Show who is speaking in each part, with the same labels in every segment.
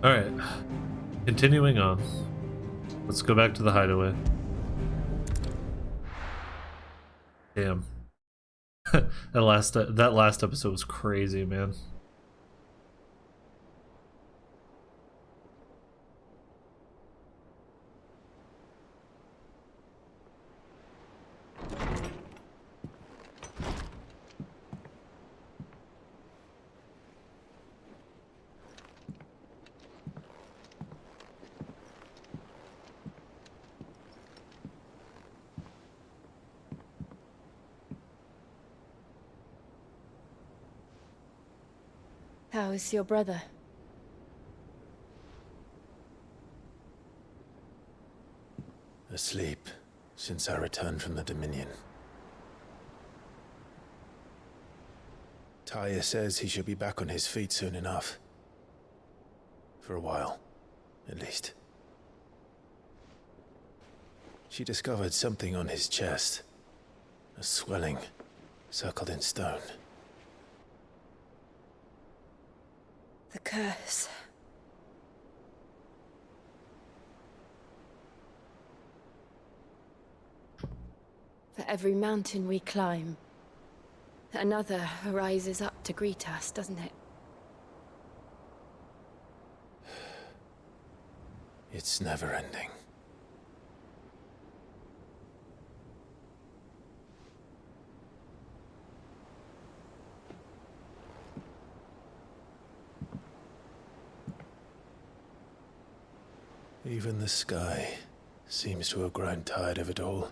Speaker 1: Alright. Continuing on. Let's go back to the hideaway. Damn. that last episode was crazy, man.
Speaker 2: How is your brother?
Speaker 3: Asleep since I returned from the Dominion. Taya says he should be back on his feet soon enough. For a while, at least. She discovered something on his chest. A swelling, circled in stone.
Speaker 2: The curse. For every mountain we climb, another arises up to greet us, doesn't it?
Speaker 3: It's never ending. Even the sky seems to have grown tired of it all.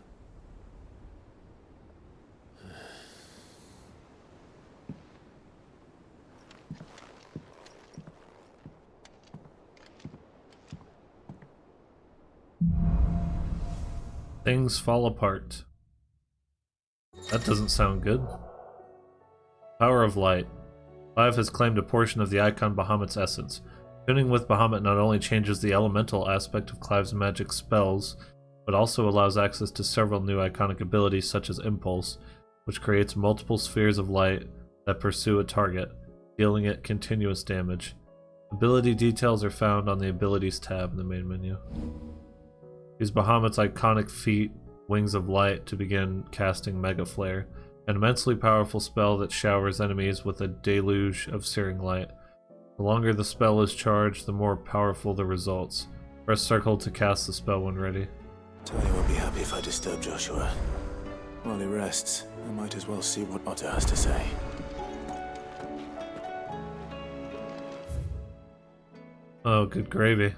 Speaker 1: Things fall apart. That doesn't sound good. Power of Light. Clive has claimed a portion of the icon Bahamut's essence. Tuning with Bahamut not only changes the elemental aspect of Clive's magic spells, but also allows access to several new iconic abilities such as Impulse, which creates multiple spheres of light that pursue a target, dealing it continuous damage. Ability details are found on the Abilities tab in the main menu. Use Bahamut's iconic feat, Wings of Light, to begin casting Mega Flare, an immensely powerful spell that showers enemies with a deluge of searing light. The longer the spell is charged, the more powerful the results. Press circle to cast the spell when ready.
Speaker 3: Taya won't be happy if I disturb Joshua. While he rests, I might as well see what Otto has to say.
Speaker 1: Oh, good gravy.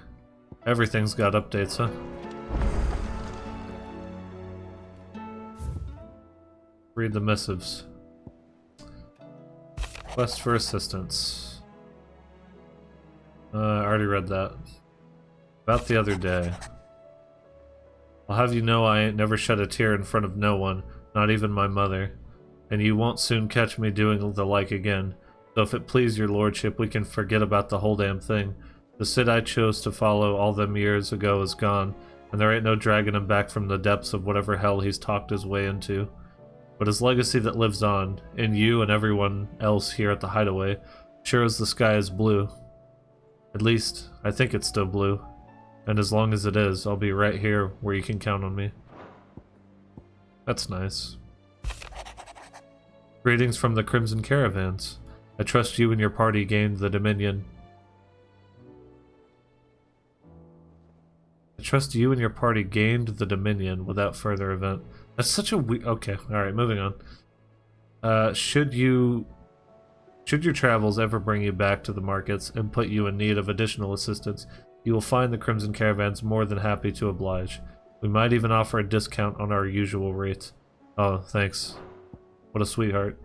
Speaker 1: Everything's got updates, huh? Read the missives. Quest for assistance. I already read that. About the other day. I'll have you know I ain't never shed a tear in front of no one, not even my mother. And you won't soon catch me doing the like again. So if it please your lordship, we can forget about the whole damn thing. The Cid I chose to follow all them years ago is gone, and there ain't no dragging him back from the depths of whatever hell he's talked his way into. But his legacy that lives on, in you and everyone else here at the Hideaway, sure as the sky is blue. At least, I think it's still blue. And as long as it is, I'll be right here where you can count on me. That's nice. Greetings from the Crimson Caravans. I trust you and your party gained the Dominion. I trust you and your party gained the Dominion without further event. That's such a okay, alright, moving on. Should your travels ever bring you back to the markets and put you in need of additional assistance, you will find the Crimson Caravans more than happy to oblige. We might even offer a discount on our usual rates. Oh, thanks. What a sweetheart.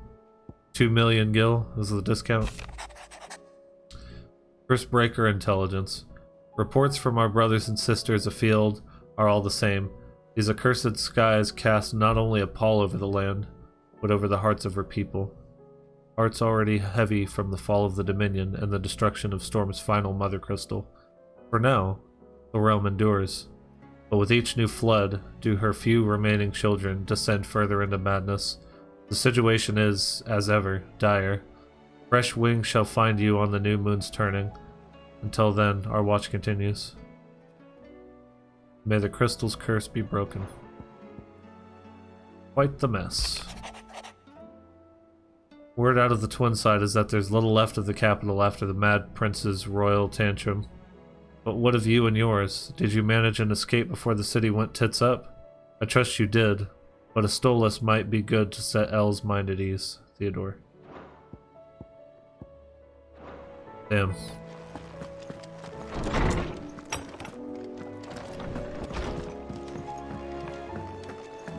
Speaker 1: 2 million gil is the discount. First Breaker Intelligence. Reports from our brothers and sisters afield are all the same. These accursed skies cast not only a pall over the land, but over the hearts of her people. Hearts already heavy from the fall of the Dominion and the destruction of Storm's final Mother Crystal. For now, the realm endures. But with each new flood, do her few remaining children descend further into madness. The situation is, as ever, dire. Fresh wings shall find you on the new moon's turning. Until then, our watch continues. May the crystal's curse be broken. Quite the mess. Word out of the twin side is that there's little left of the capital after the Mad Prince's royal tantrum. But what of you and yours? Did you manage an escape before the city went tits up? I trust you did, but a Stolas might be good to set Elle's mind at ease. Theodore. Damn.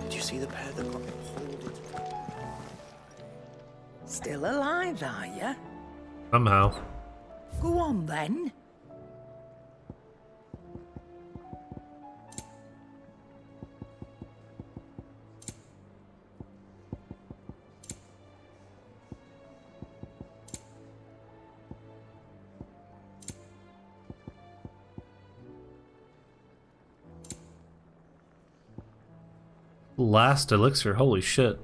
Speaker 4: Did you see the pair that got pulled?
Speaker 5: Still alive, are you?
Speaker 1: Somehow.
Speaker 5: Go on then.
Speaker 1: Last elixir, holy shit.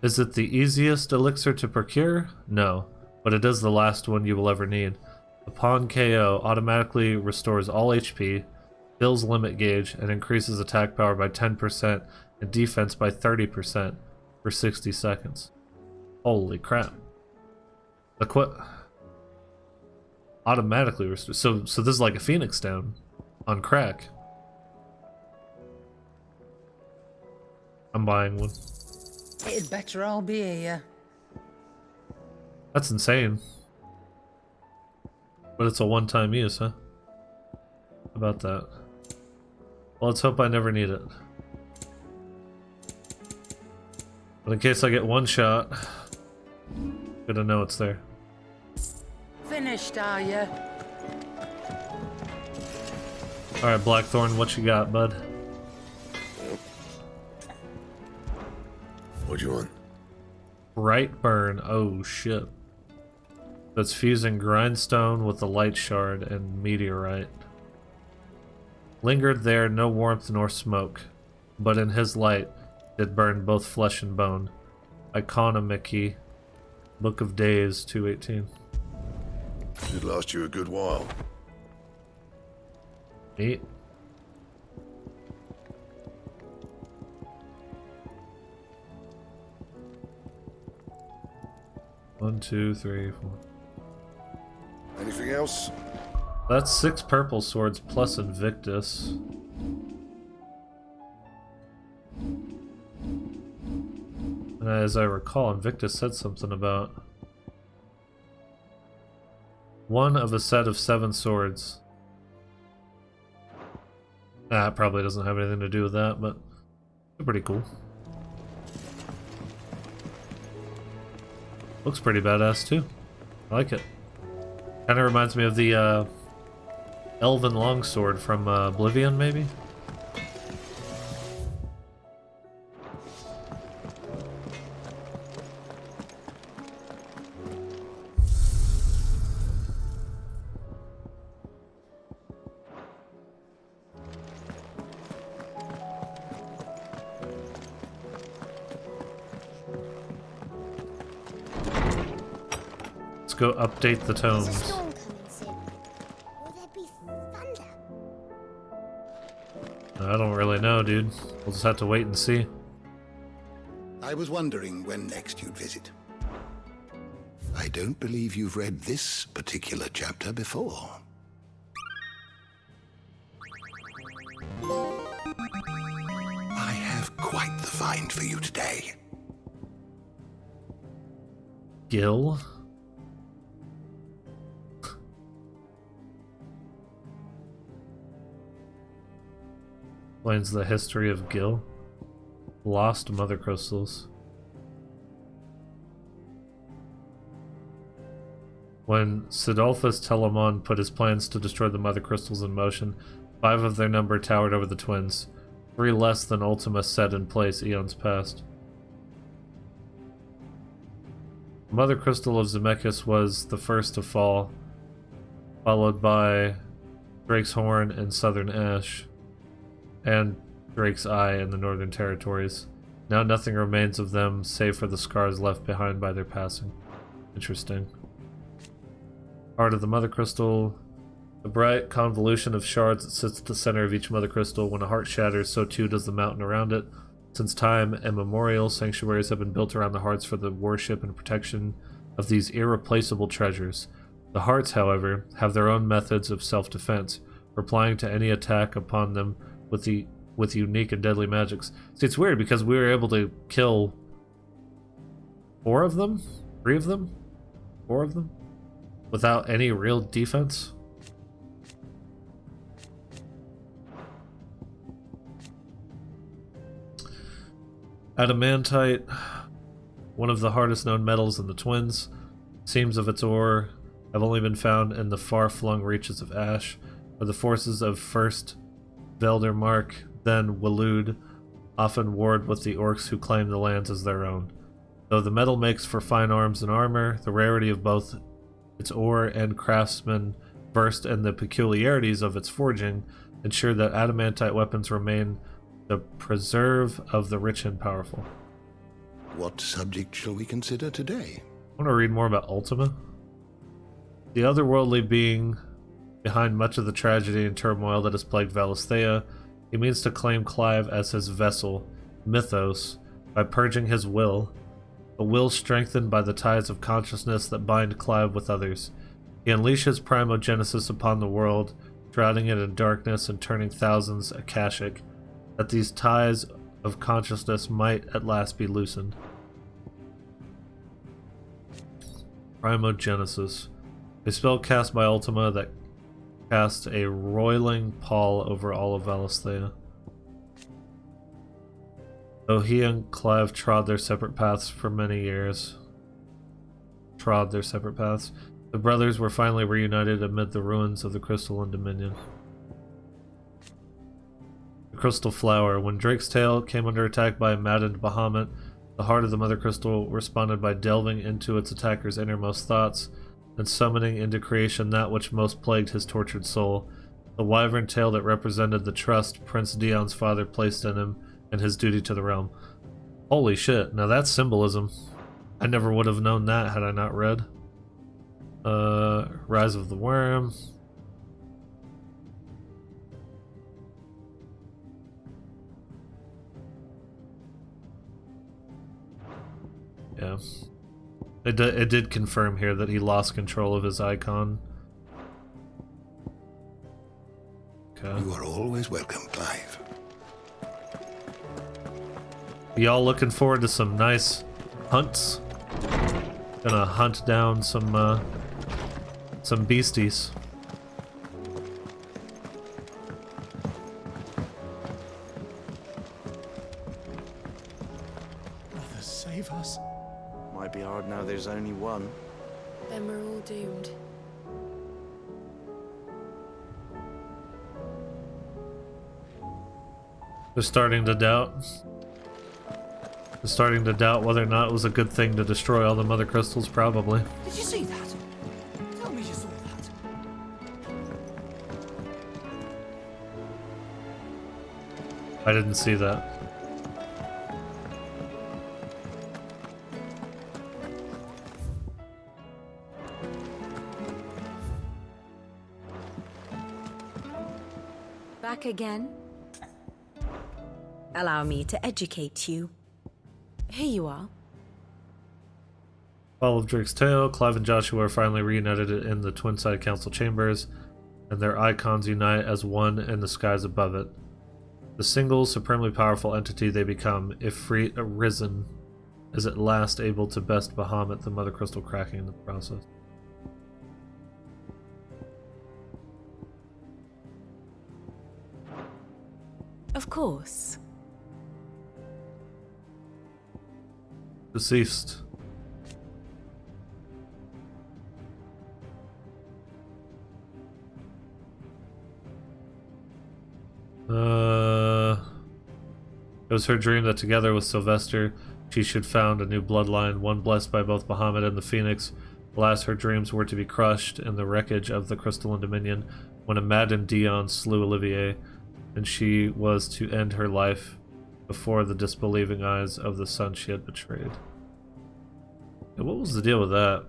Speaker 1: Is it the easiest elixir to procure? No, but it is the last one you will ever need. Upon KO, automatically restores all HP, fills limit gauge, and increases attack power by 10% and defense by 30% for 60 seconds. Holy crap. Automatically restores. So this is like a Phoenix down on crack. I'm buying one.
Speaker 5: It'd better all be here.
Speaker 1: That's insane. But it's a one-time use, huh? How about that? Well, let's hope I never need it. But in case I get one shot, good to know it's there.
Speaker 5: Finished, are you?
Speaker 1: Alright, Blackthorn, what you got, bud?
Speaker 3: What do you want?
Speaker 1: Bright burn. Oh shit. That's fusing grindstone with the light shard and meteorite. Lingered there no warmth nor smoke, but in his light did burn both flesh and bone. Iconomichy. Book of Days 218.
Speaker 6: It'd last you a good while.
Speaker 1: Neat. One, two, three, four.
Speaker 6: Anything else?
Speaker 1: That's 6 purple swords plus Invictus. And as I recall, Invictus said something about one of a set of 7 swords. It probably doesn't have anything to do with that, but they're pretty cool. Looks pretty badass too. I like it. Kind of reminds me of the Elven Longsword from Oblivion, maybe? Go update the tomes.
Speaker 7: Is a storm coming soon? Will there be thunder?
Speaker 1: I don't really know, dude. We'll just have to wait and see.
Speaker 8: I was wondering when next you'd visit. I don't believe you've read this particular chapter before. I have quite the find for you today.
Speaker 1: Gil? Explains the history of Gil. Lost mother crystals. When Sidolphus Telamon put his plans to destroy the mother crystals in motion, 5 of their number towered over the twins, 3 less than Ultima set in place eons past. The mother crystal of Zemeckis was the first to fall, followed by Drake's Horn and Southern Ash, and Drake's Eye in the Northern Territories. Now nothing remains of them save for the scars left behind by their passing. Interesting. Heart of the Mother Crystal, The bright convolution of shards that sits at the center of each mother crystal. When a heart shatters, so too does the mountain around it. Since time immemorial, sanctuaries have been built around the hearts for the worship and protection of these irreplaceable treasures. The hearts, however, have their own methods of self-defense, replying to any attack upon them with unique and deadly magics. See, it's weird because we were able to kill 4 of them? 3 of them? 4 of them? Without any real defense? Adamantite, one of the hardest known metals in the Twins. Seams of its ore have only been found in the far-flung reaches of Ash, where the forces of first Veldermark, then Waloed, often warred with the orcs who claim the lands as their own. Though the metal makes for fine arms and armor, the rarity of both its ore and craftsmen versed in the peculiarities of its forging ensure that adamantite weapons remain the preserve of the rich and powerful.
Speaker 8: What subject shall we consider today?
Speaker 1: I want to read more about Ultima. The otherworldly being behind much of the tragedy and turmoil that has plagued Valisthea, he means to claim Clive as his vessel, Mythos, by purging his will, a will strengthened by the ties of consciousness that bind Clive with others. He unleashes Primogensis upon the world, shrouding it in darkness and turning thousands Akashic, that these ties of consciousness might at last be loosened. Primogenesis. A spell cast by Ultima that cast a roiling pall over all of Valisthea. Though he and Clive trod their separate paths for many years, the brothers were finally reunited amid the ruins of the Crystalline Dominion. The Crystal Flower. When Drake's tail came under attack by a maddened Bahamut, the heart of the Mother Crystal responded by delving into its attacker's innermost thoughts and summoning into creation that which most plagued his tortured soul, the wyvern tail that represented the trust Prince Dion's father placed in him and his duty to the realm. Holy shit, now that's symbolism. I never would have known that had I not read. Rise of the Worm. Yeah. It did confirm here that he lost control of his icon. Okay.
Speaker 8: You are always welcome, Clive.
Speaker 1: Y'all looking forward to some nice hunts? Gonna hunt down some beasties.
Speaker 3: Brother, save us.
Speaker 4: Might be hard now there's only one.
Speaker 2: Then we're all doomed.
Speaker 1: They're starting to doubt. They're starting to doubt whether or not it was a good thing to destroy all the Mother Crystals, probably.
Speaker 5: Did you see that? Tell me you saw that.
Speaker 1: I didn't see that.
Speaker 9: Back again? Allow me to educate you. Here you are.
Speaker 1: Fall of Drake's Tail, Clive and Joshua are finally reunited in the Twinside Council chambers, and their icons unite as one in the skies above it. The single, supremely powerful entity they become, Ifrit Arisen, is at last able to best Bahamut, the Mother Crystal cracking in the process.
Speaker 9: Of course.
Speaker 1: Deceased. It was her dream that together with Sylvester, she should found a new bloodline, one blessed by both Bahamut and the Phoenix. Alas, her dreams were to be crushed in the wreckage of the Crystalline Dominion when a maddened Dion slew Olivier, and she was to end her life before the disbelieving eyes of the son she had betrayed. And what was the deal with that?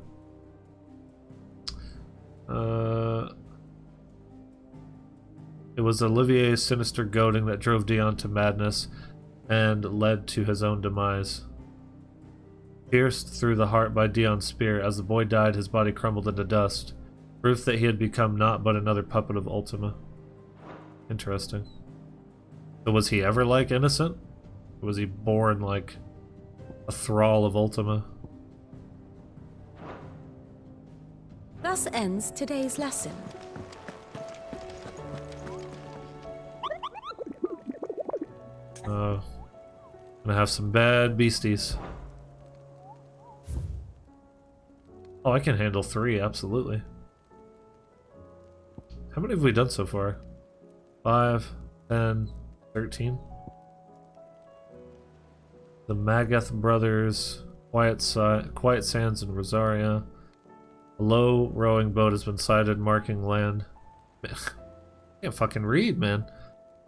Speaker 1: It was Olivier's sinister goading that drove Dion to madness and led to his own demise. Pierced through the heart by Dion's spear, as the boy died, his body crumbled into dust. Proof that he had become naught but another puppet of Ultima. Interesting. So was he ever, like, innocent? Or was he born, like, a thrall of Ultima?
Speaker 9: Thus ends today's lesson.
Speaker 1: Gonna have some bad beasties. Oh, I can handle 3, absolutely. How many have we done so far? 5, 10, 13? The Magath brothers, Quiet Sands and Rosaria. A low rowing boat has been sighted marking land. I can't fucking read, man.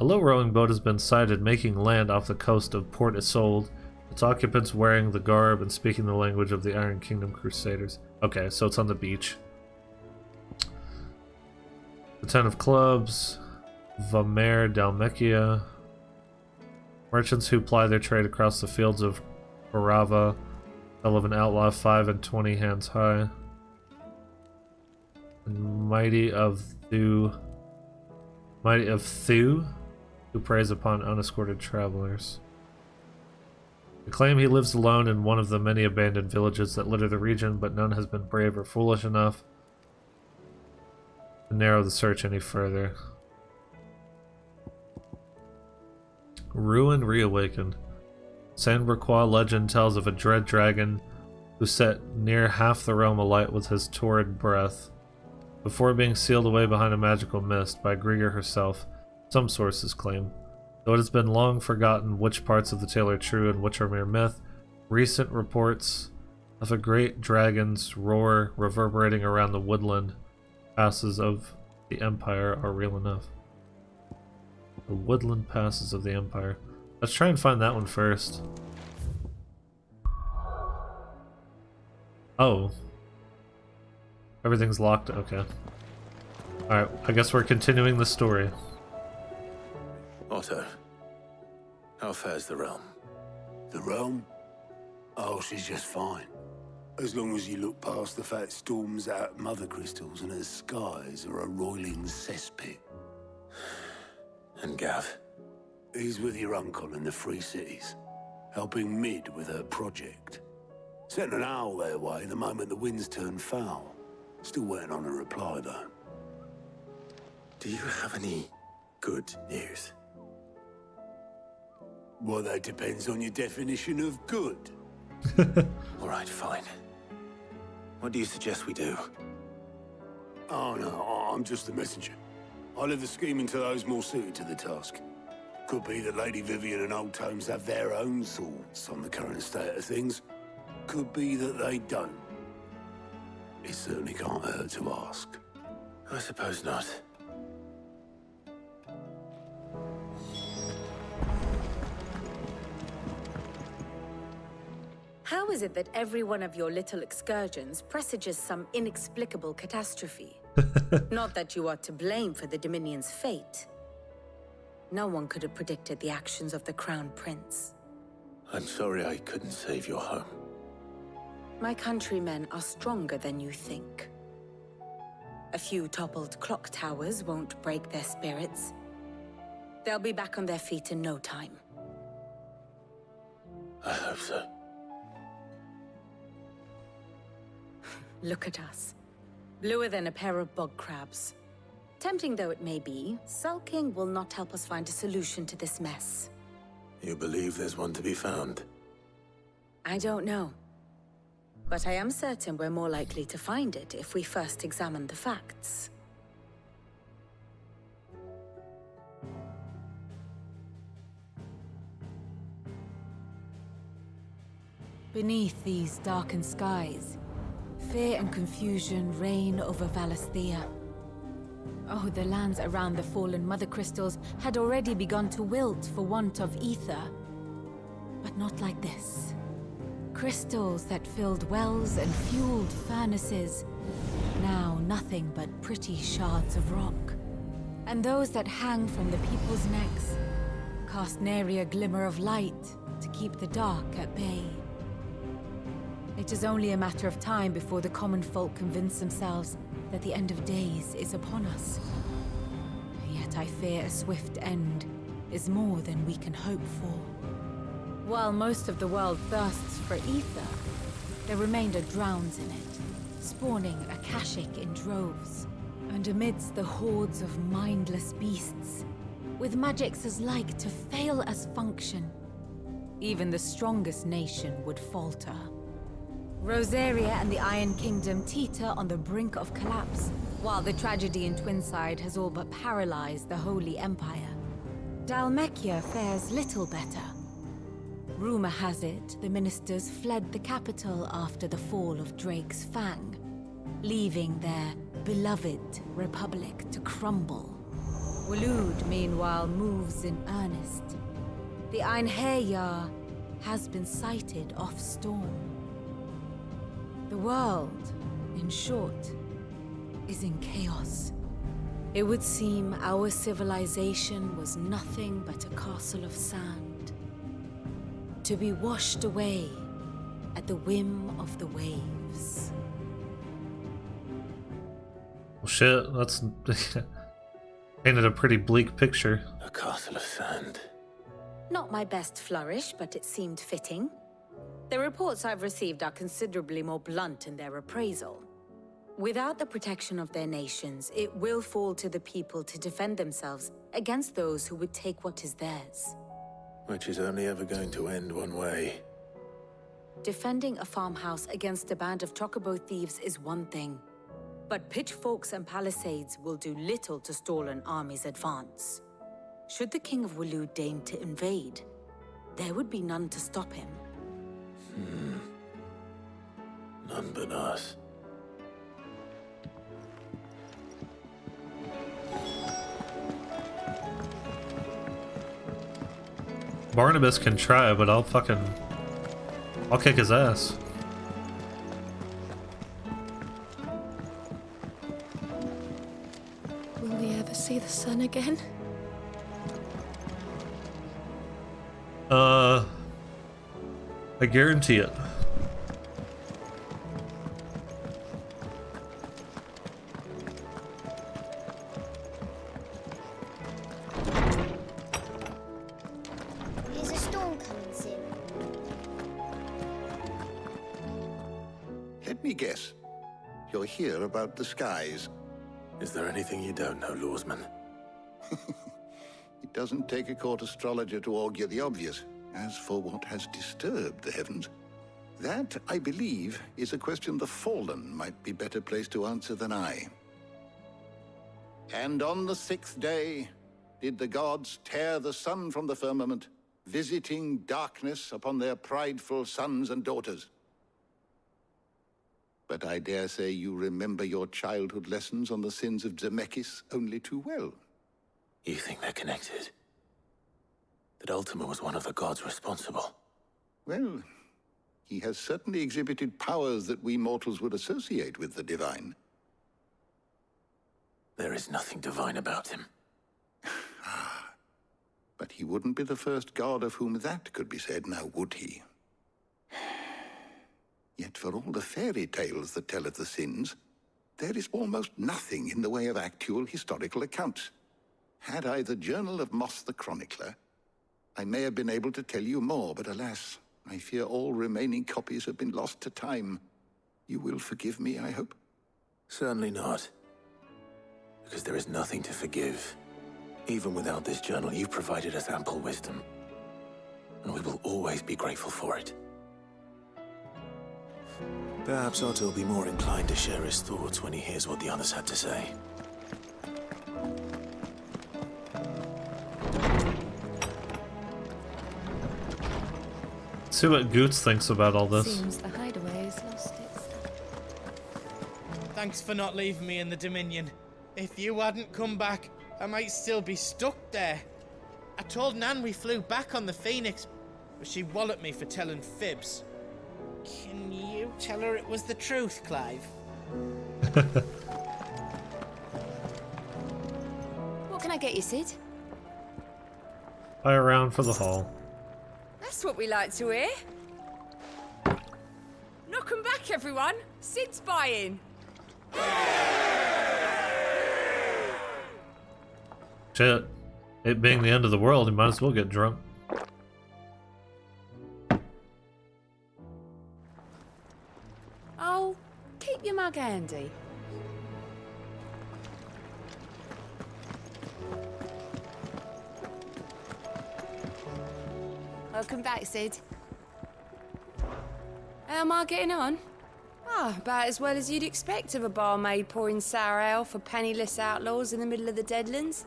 Speaker 1: A low rowing boat has been sighted making land off the coast of Port Isolde, its occupants wearing the garb and speaking the language of the Iron Kingdom Crusaders. Okay, so it's on the beach. The Ten of Clubs, Vamer Dalmekia. Merchants who ply their trade across the fields of Barava tell of an outlaw 5 and 20 hands high. And Mighty of Thu, who preys upon unescorted travelers. They claim he lives alone in one of the many abandoned villages that litter the region, but none has been brave or foolish enough to narrow the search any further. Ruin reawakened. San Broquois legend tells of a dread dragon who set near half the realm alight with his torrid breath, before being sealed away behind a magical mist by Grieger herself, some sources claim. Though it has been long forgotten which parts of the tale are true and which are mere myth, recent reports of a great dragon's roar reverberating around the woodland passes of the Empire are real enough. The woodland passes of the Empire. Let's try and find that one first. Oh. Everything's locked. Okay. Alright, I guess we're continuing the story.
Speaker 3: Otto, how fares the realm?
Speaker 10: The realm? Oh, she's just fine. As long as you look past the fat storms out mother crystals and her skies are a roiling cesspit.
Speaker 3: And Gav?
Speaker 10: He's with your uncle in the Free Cities, helping Mid with her project. Sent an owl their way the moment the winds turned foul. Still waiting on a reply, though.
Speaker 3: Do you have any good news?
Speaker 10: Well, that depends on your definition of good.
Speaker 3: All right, fine. What do you suggest we do?
Speaker 10: Oh, no, I'm just the messenger. I'll leave the scheming to those more suited to the task. Could be that Lady Vivian and Old Tomes have their own thoughts on the current state of things. Could be that they don't. It certainly can't hurt to ask.
Speaker 3: I suppose not.
Speaker 9: How is it that every one of your little excursions presages some inexplicable catastrophe? Not that you are to blame for the Dominion's fate. No one could have predicted the actions of the Crown Prince.
Speaker 3: I'm sorry I couldn't save your home.
Speaker 9: My countrymen are stronger than you think. A few toppled clock towers won't break their spirits. They'll be back on their feet in no time.
Speaker 3: I hope so.
Speaker 9: Look at us. Bluer than a pair of bog crabs. Tempting though it may be, sulking will not help us find a solution to this mess.
Speaker 3: You believe there's one to be found?
Speaker 9: I don't know. But I am certain we're more likely to find it if we first examine the facts.
Speaker 11: Beneath these darkened skies, fear and confusion reign over Valisthea. Oh, the lands around the fallen mother crystals had already begun to wilt for want of ether. But not like this. Crystals that filled wells and fueled furnaces, now nothing but pretty shards of rock. and those that hang from the people's necks cast nary a glimmer of light to keep the dark at bay. It is only a matter of time before the common folk convince themselves that the end of days is upon us. Yet I fear a swift end is more than we can hope for. While most of the world thirsts for Aether, the remainder drowns in it, spawning Akashic in droves. And amidst the hordes of mindless beasts, with magics as like to fail as function, even the strongest nation would falter. Rosaria and the Iron Kingdom teeter on the brink of collapse, while the tragedy in Twinside has all but paralyzed the Holy Empire. Dhalmekia fares little better. Rumor has it the ministers fled the capital after the fall of Drake's Fang, leaving their beloved republic to crumble. Waloed, meanwhile, moves in earnest. The Einherjar has been sighted off Storm. The world, in short, is in chaos. It would seem our civilization was nothing but a castle of sand, to be washed away at the whim of the waves.
Speaker 1: Well, shit, that's painted a pretty bleak picture.
Speaker 3: A castle of sand.
Speaker 9: Not my best flourish, but it seemed fitting. The reports I've received are considerably more blunt in their appraisal. Without the protection of their nations, it will fall to the people to defend themselves against those who would take what is theirs.
Speaker 3: Which is only ever going to end one way.
Speaker 9: Defending a farmhouse against a band of chocobo thieves is one thing, but pitchforks and palisades will do little to stall an army's advance. Should the King of Waloed deign to invade, there would be none to stop him.
Speaker 3: None but us.
Speaker 1: Barnabas can try, but I'll kick his ass.
Speaker 2: Will we ever see the sun again?
Speaker 1: I guarantee it.
Speaker 7: Is a storm coming soon?
Speaker 8: Let me guess. You're here about the skies.
Speaker 3: Is there anything you don't know, Lawsman?
Speaker 8: It doesn't take a court astrologer to augur the obvious. As for what has disturbed the heavens, that, I believe, is a question the Fallen might be better placed to answer than I. And on the 6th day did the gods tear the sun from the firmament, visiting darkness upon their prideful sons and daughters. But I dare say you remember your childhood lessons on the sins of Zemeckis only too well.
Speaker 3: You think they're connected? That Ultima was one of the gods responsible?
Speaker 8: Well, he has certainly exhibited powers that we mortals would associate with the divine.
Speaker 3: There is nothing divine about him.
Speaker 8: But he wouldn't be the first god of whom that could be said, now would he? Yet for all the fairy tales that tell of the sins, there is almost nothing in the way of actual historical accounts. Had I the Journal of Moss the Chronicler, I may have been able to tell you more, but alas, I fear all remaining copies have been lost to time. You will forgive me, I hope?
Speaker 3: Certainly not. Because there is nothing to forgive. Even without this journal, you've provided us ample wisdom. And we will always be grateful for it. Perhaps Otto will be more inclined to share his thoughts when he hears what the others had to say.
Speaker 1: See what Goots thinks about all this.
Speaker 2: Seems the Hideaway has lost its...
Speaker 5: Thanks for not leaving me in the Dominion. If you hadn't come back, I might still be stuck there. I told Nan we flew back on the Phoenix, but she walloped me for telling fibs. Can you tell her it was the truth, Clive?
Speaker 2: What can I get you, Sid?
Speaker 1: Buy around for the haul.
Speaker 11: That's what we like to hear. Knock 'em back, everyone. Sid's buying.
Speaker 1: Shit. It being the end of the world, you might as well get drunk.
Speaker 11: Oh, keep your mug handy.
Speaker 2: Welcome back, Sid. How am I getting on? Ah, about as well as you'd expect of a barmaid pouring sour ale for penniless outlaws in the middle of the Deadlands.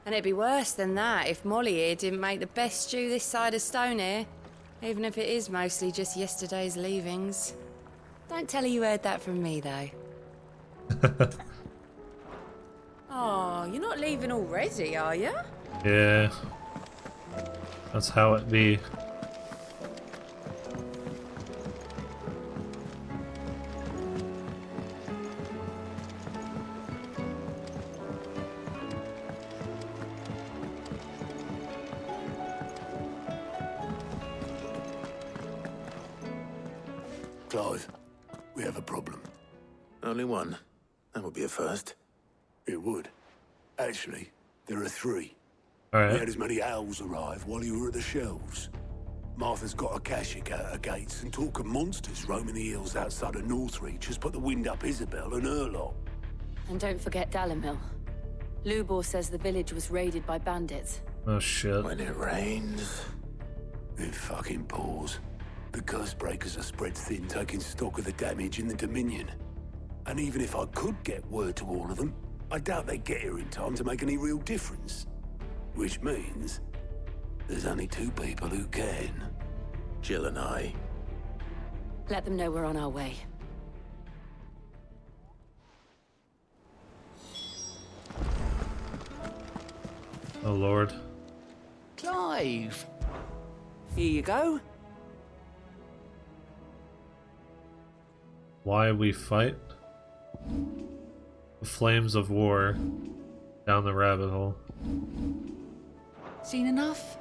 Speaker 2: And it'd be worse than that if Molly here didn't make the best stew this side of Stone here, even if it is mostly just yesterday's leavings. Don't tell her you heard that from me, though.
Speaker 11: Oh, you're not leaving already, are you?
Speaker 1: Yeah. That's how it be.
Speaker 10: Clive, we have a problem.
Speaker 3: Only one. That would be a first.
Speaker 10: It would. Actually, there are 3.
Speaker 1: Alright.
Speaker 10: We had as many owls arrive while you were at the shelves. Martha's got Akashic out her gates, and talk of monsters roaming the hills outside of Northreach has put the wind up Isabel and her lot.
Speaker 2: And don't forget Dalimil. Lubor says the village was raided by bandits.
Speaker 1: Oh shit.
Speaker 3: When it rains...
Speaker 10: It fucking pours. The curse breakers are spread thin, taking stock of the damage in the Dominion. And even if I could get word to all of them, I doubt they'd get here in time to make any real difference. Which means there's only 2 people who can.
Speaker 3: Jill and I.
Speaker 2: Let them know we're on our way.
Speaker 1: Oh lord.
Speaker 4: Clive! Here you go.
Speaker 1: Why we fight? The flames of war down the rabbit hole.
Speaker 11: Seen enough?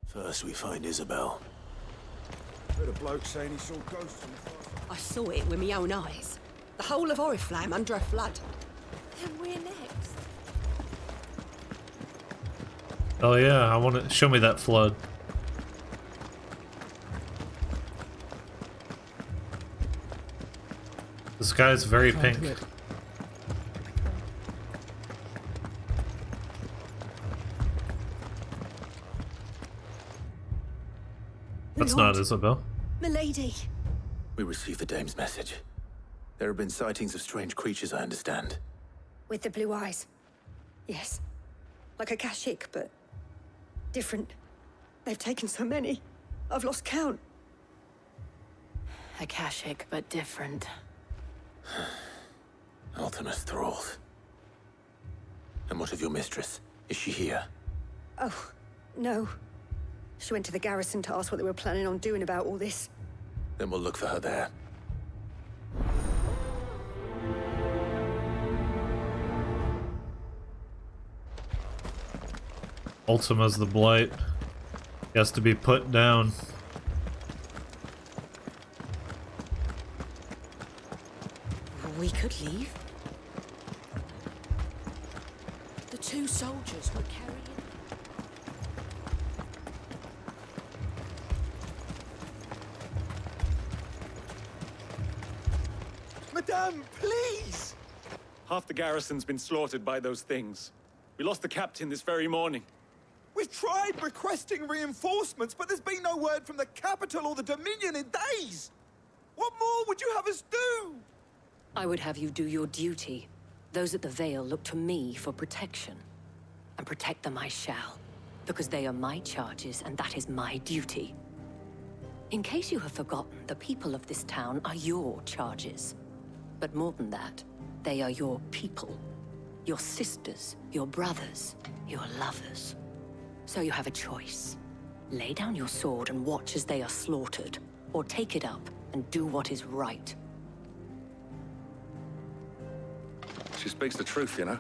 Speaker 3: First we find Isabel.
Speaker 6: Heard a bloke saying he saw ghosts in the forest.
Speaker 12: I saw it with my own eyes. The whole of Oriflamme under a flood.
Speaker 11: And we're next.
Speaker 1: Oh yeah, I want to show me that flood. The sky's very pink. That's not Isabel.
Speaker 12: Milady.
Speaker 3: We received the dame's message. There have been sightings of strange creatures, I understand.
Speaker 12: With the blue eyes. Yes. Like Akashic, but different. They've taken so many. I've lost count.
Speaker 2: Akashic, but different.
Speaker 3: Ultima's Thralls. And what of your mistress? Is she here?
Speaker 12: Oh, no. She went to the garrison to ask what they were planning on doing about all this.
Speaker 3: Then we'll look for her there.
Speaker 1: Ultima's the blight. He has to be put down.
Speaker 12: We could leave. The 2 soldiers were carrying...
Speaker 13: Madame, please! Half the garrison's been slaughtered by those things. We lost the captain this very morning.
Speaker 14: We've tried requesting reinforcements, but there's been no word from the capital or the Dominion in days! What more would you have us do?
Speaker 2: I would have you do your duty.
Speaker 15: Those at the Vale look to me for protection. And protect them I shall. Because they are my charges, and that is my duty. In case you have forgotten, the people of this town are your charges. But more than that, they are your people. Your sisters, your brothers, your lovers. So you have a choice. Lay down your sword and watch as they are slaughtered, or take it up and do what is right.
Speaker 16: She speaks the truth, you know.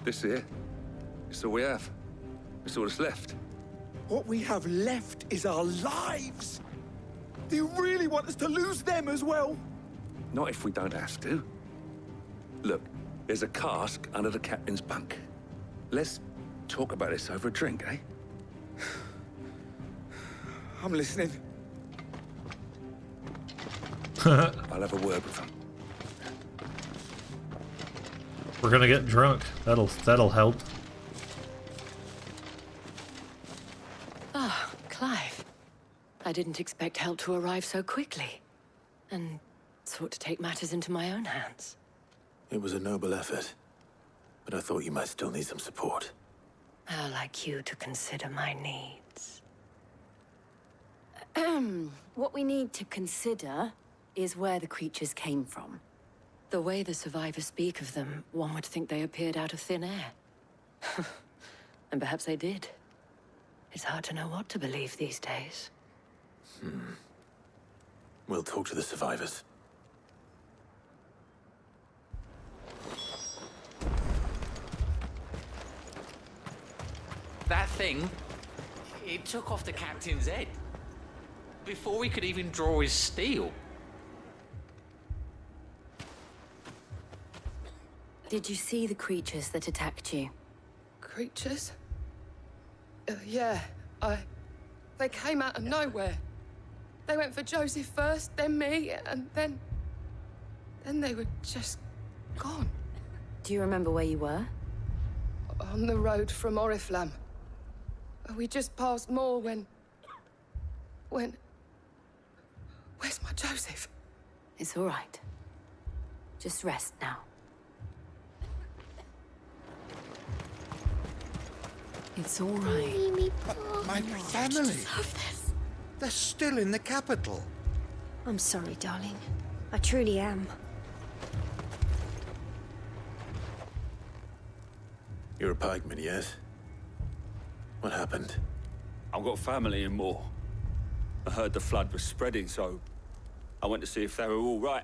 Speaker 16: This here, it's all we have. It's all that's left.
Speaker 14: What we have left is our lives! Do you really want us to lose them as well?
Speaker 16: Not if we don't have to. Look, there's a cask under the captain's bunk. Let's talk about this over a drink, eh?
Speaker 14: I'm listening.
Speaker 16: I'll have a word with him.
Speaker 1: We're gonna get drunk. That'll help.
Speaker 15: Ah, Clive. I didn't expect help to arrive so quickly. And sought to take matters into my own hands.
Speaker 3: It was a noble effort, but I thought you might still need some support.
Speaker 15: How like you to consider my needs. What we need to consider is where the creatures came from. The way the survivors speak of them, one would think they appeared out of thin air. And perhaps they did. It's hard to know what to believe these days.
Speaker 3: We'll talk to the survivors.
Speaker 17: That thing, it took off the captain's head. Before we could even draw his steel.
Speaker 15: Did you see the creatures that attacked you?
Speaker 12: Creatures? Yeah, they came out of nowhere. They went for Joseph first, then me, and then they were just gone.
Speaker 15: Do you remember where you were?
Speaker 12: On the road from Oriflamme. We just passed Moor when... Where's my Joseph?
Speaker 15: It's all right. Just rest now. It's all right.
Speaker 18: My family. They're still in the capital.
Speaker 7: I'm sorry, darling. I truly am.
Speaker 3: You're a pikeman, yes? What happened?
Speaker 10: I've got family in Moor. I heard the flood was spreading, so I went to see if they were all right.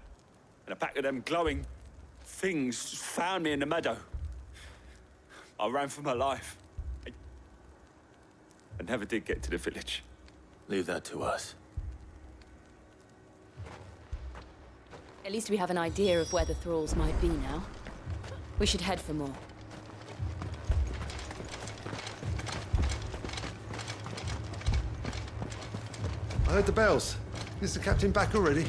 Speaker 10: And a pack of them glowing things found me in the meadow. I ran for my life. I never did get to the village.
Speaker 3: Leave that to us.
Speaker 11: At least we have an idea of where the Thralls might be now. We should head for more.
Speaker 19: I heard the bells. Is the captain back already?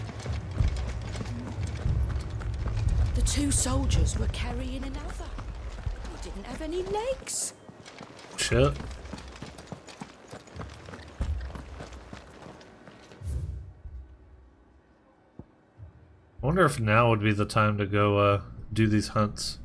Speaker 2: The two soldiers were carrying another. He didn't have any legs.
Speaker 1: Shit. I wonder if now would be the time to go do these hunts.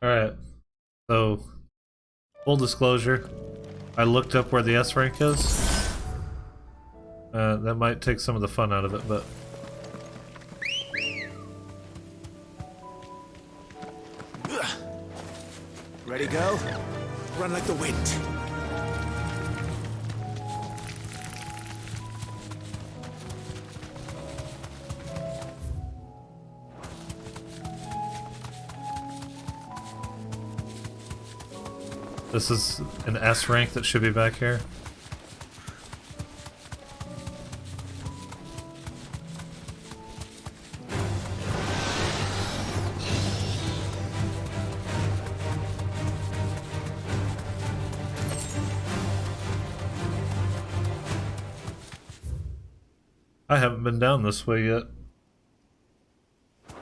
Speaker 1: Alright, so full disclosure, I looked up where the S rank is. That might take some of the fun out of it, but...
Speaker 6: Ready, girl? Run like the wind.
Speaker 1: This is an S rank that should be back here. I haven't been down this way yet.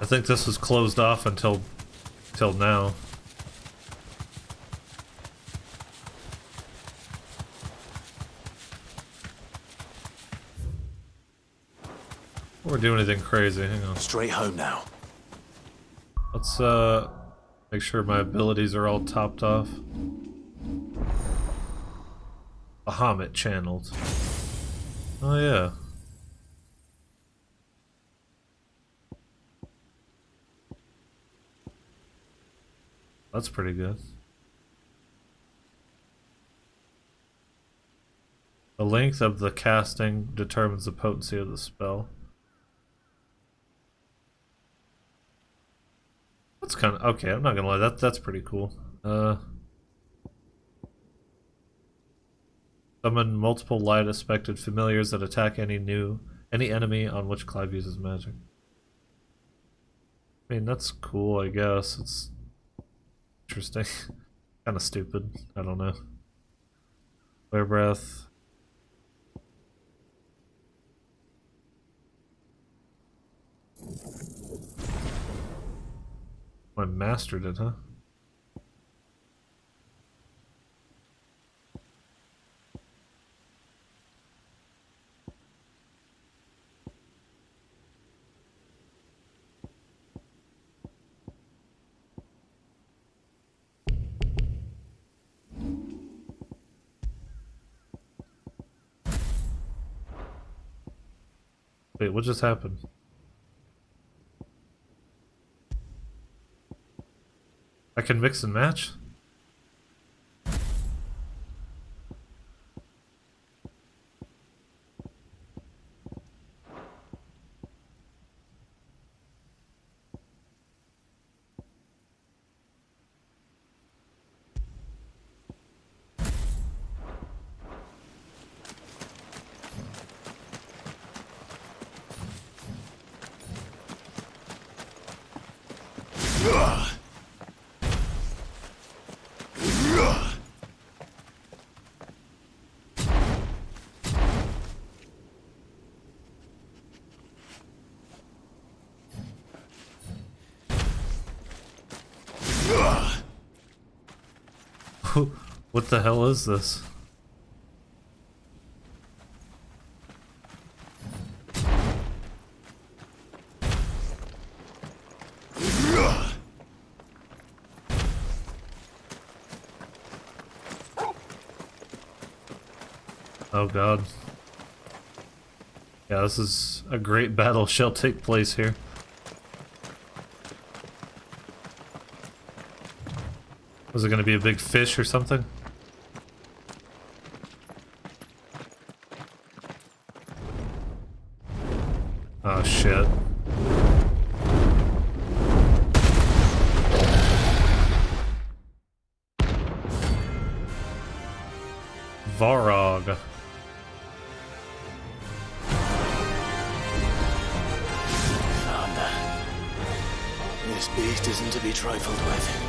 Speaker 1: I think this was closed off until now. Or do anything crazy. Hang on.
Speaker 3: Straight home now.
Speaker 1: Let's make sure my abilities are all topped off. Bahamut channeled. Oh yeah. That's pretty good. The length of the casting determines the potency of the spell. That's kind of okay. I'm not gonna lie. That's pretty cool. Summon multiple light aspected familiars that attack any enemy on which Clive uses magic. I mean, that's cool. I guess it's interesting. Kind of stupid. I don't know. Flare breath. I mastered it, huh? Wait, what just happened? I can mix and match? What the hell is this? Oh god. Yeah, this is a great battle shall take place here. Was it going to be a big fish or something? Oh shit. Varog.
Speaker 3: This beast isn't to be trifled with.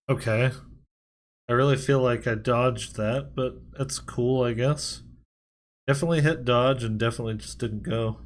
Speaker 1: Okay. I really feel like I dodged that, but that's cool, I guess. Definitely hit dodge and definitely just didn't go.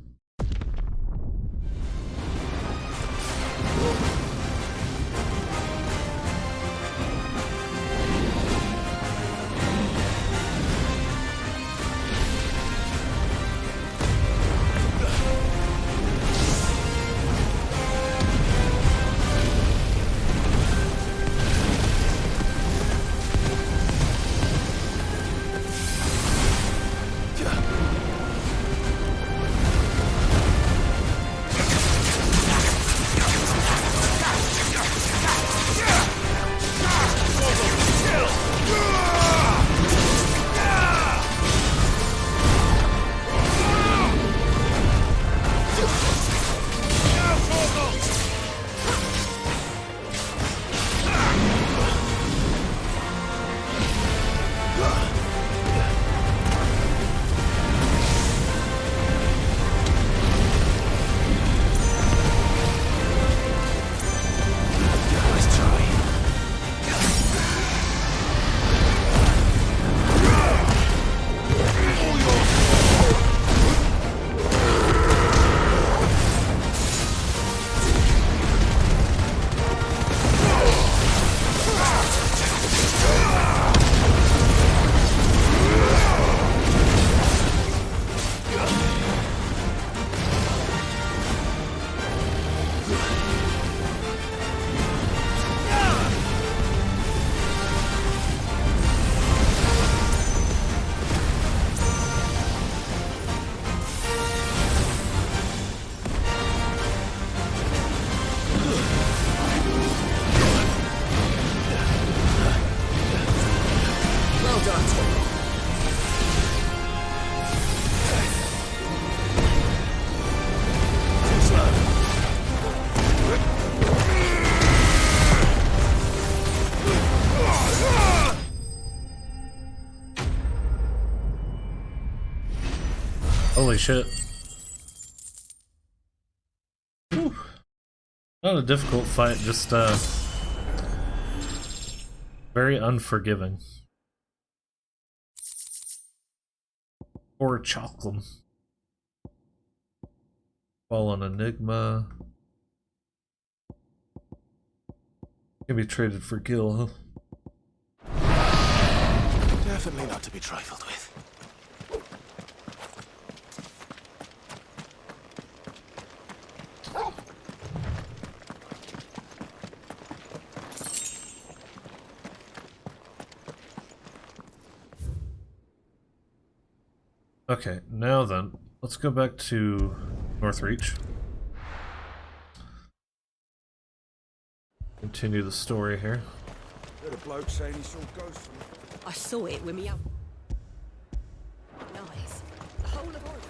Speaker 1: Holy shit. Whew. Not a difficult fight, just very unforgiving. Or chocolate. Fallen Enigma. Can be traded for Gil, huh?
Speaker 3: Definitely not to be trifled with.
Speaker 1: Okay, now then, let's go back to Northreach. Continue the story here.
Speaker 6: Heard a bloke saying he saw ghosts.
Speaker 15: I saw it with me up. Nice. The whole of Oregon.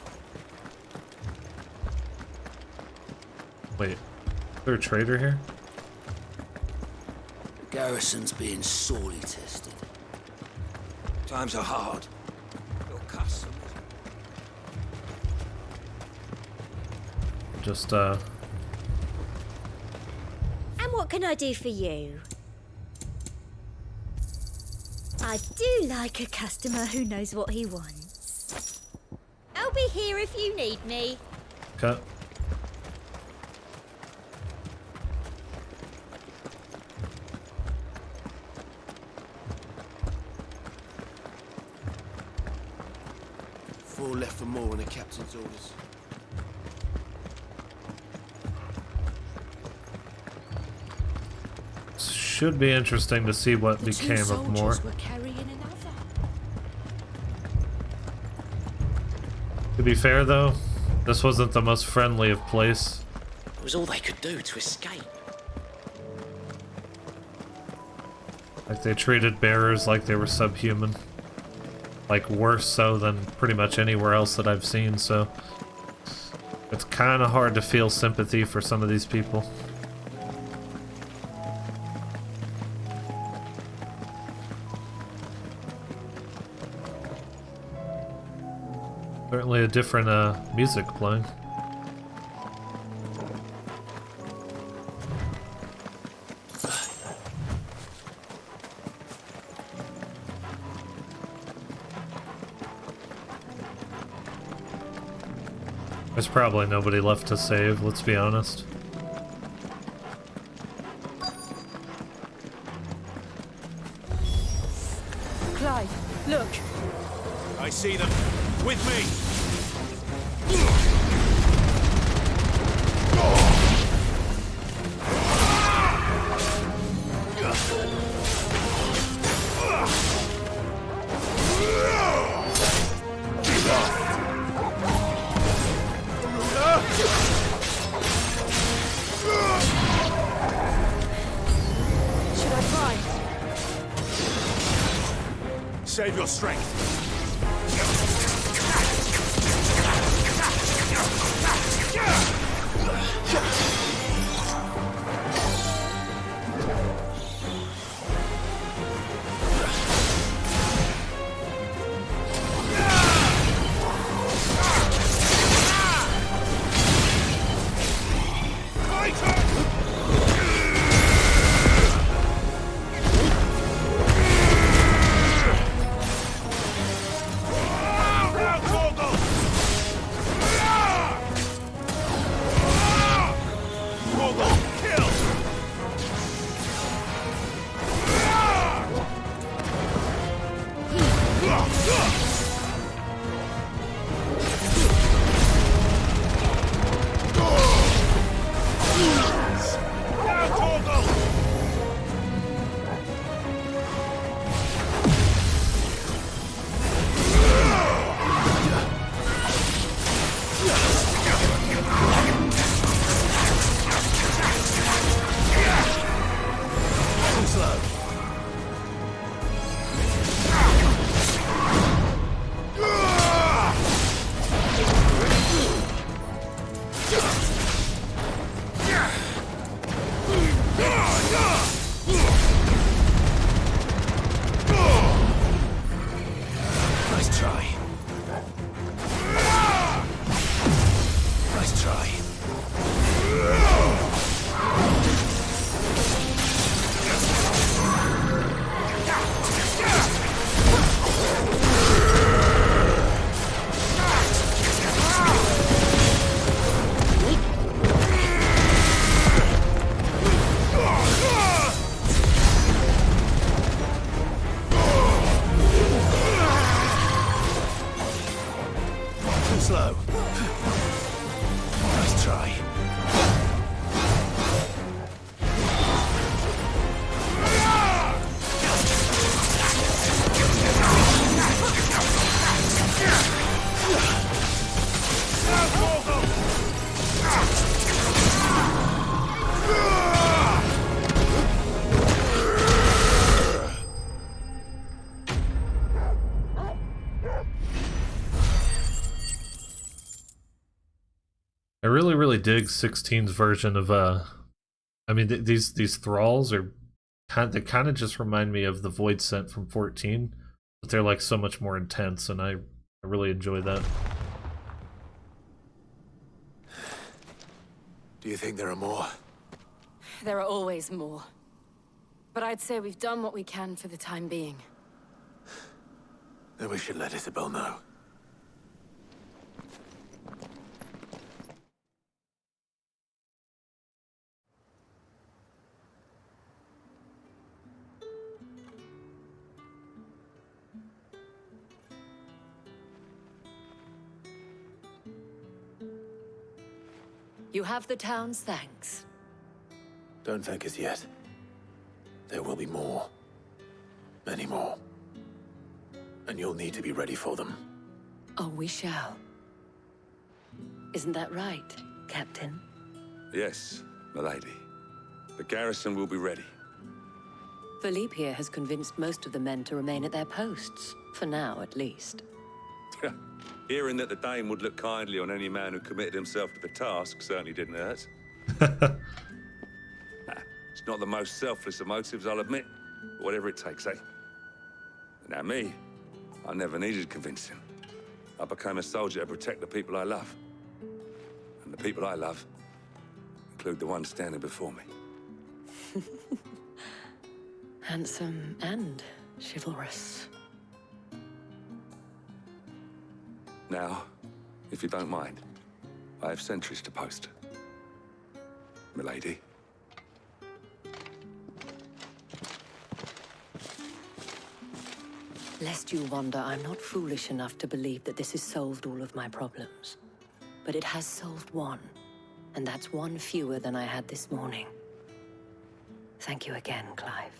Speaker 1: Wait, is there a trader here?
Speaker 20: The garrison's being sorely tested. Times are hard. Your customers.
Speaker 1: Just,
Speaker 7: And what can I do for you? I do like a customer who knows what he wants. I'll be here if you need me.
Speaker 1: Cut.
Speaker 4: Four left for more on the captain's orders.
Speaker 1: Should be interesting to see what became of more. To be fair though, this wasn't the most friendly of place.
Speaker 4: It was all they could do to escape.
Speaker 1: Like they treated bearers like they were subhuman. Like worse so than pretty much anywhere else that I've seen, so it's kind of hard to feel sympathy for some of these people. Certainly a different music playing. There's probably nobody left to save, let's be honest.
Speaker 12: Clive, look.
Speaker 10: I see them. With me!
Speaker 12: Should I try?
Speaker 10: Save your strength.
Speaker 3: slow. Nice try.
Speaker 1: I really dig 16's version of I mean these thralls are they kind of just remind me of the void scent from 14, but they're like so much more intense, and I really enjoy that.
Speaker 3: Do you think there are more?
Speaker 21: There are always more. But I'd say we've done what we can for the time being.
Speaker 3: Then we should let Isabel know.
Speaker 15: You have the town's thanks.
Speaker 3: Don't thank us yet. There will be more. Many more. And you'll need to be ready for them.
Speaker 15: Oh, we shall. Isn't that right, Captain?
Speaker 16: Yes, milady. The garrison will be ready.
Speaker 15: Philippe here has convinced most of the men to remain at their posts. For now, at least.
Speaker 16: Hearing that the Dane would look kindly on any man who committed himself to the task certainly didn't hurt. It's not the most selfless of motives, I'll admit. But whatever it takes, eh? Now me, I never needed convincing. I became a soldier to protect the people I love. And the people I love include the one standing before me.
Speaker 15: Handsome and chivalrous.
Speaker 16: Now, if you don't mind, I have sentries to post. Milady.
Speaker 15: Lest you wonder, I'm not foolish enough to believe that this has solved all of my problems. But it has solved one, and that's one fewer than I had this morning. Thank you again, Clive.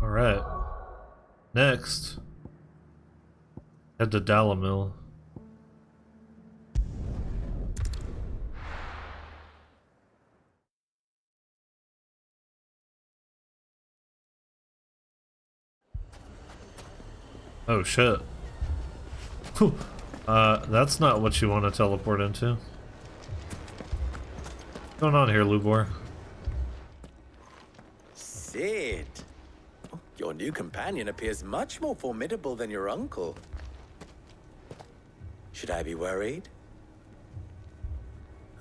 Speaker 1: Alright. Next, head to Dalimil. Oh shit. That's not what you want to teleport into. What's going on here, Lubor?
Speaker 4: Sid. Your new companion appears much more formidable than your uncle. Should I be worried?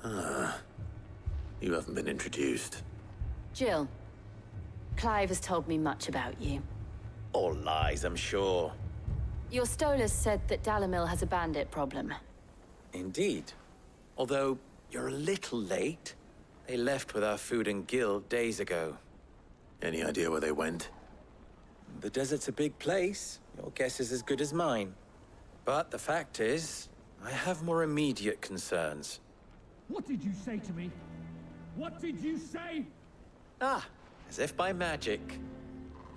Speaker 3: You haven't been introduced.
Speaker 21: Jill, Clive has told me much about you.
Speaker 4: All lies, I'm sure.
Speaker 21: Your Stolas said that Dalimil has a bandit problem.
Speaker 4: Indeed. Although, you're a little late. They left with our food and guild days ago.
Speaker 3: Any idea where they went?
Speaker 4: The desert's a big place. Your guess is as good as mine. But the fact is, I have more immediate concerns.
Speaker 22: What did you say to me? What did you say?
Speaker 4: Ah, as if by magic.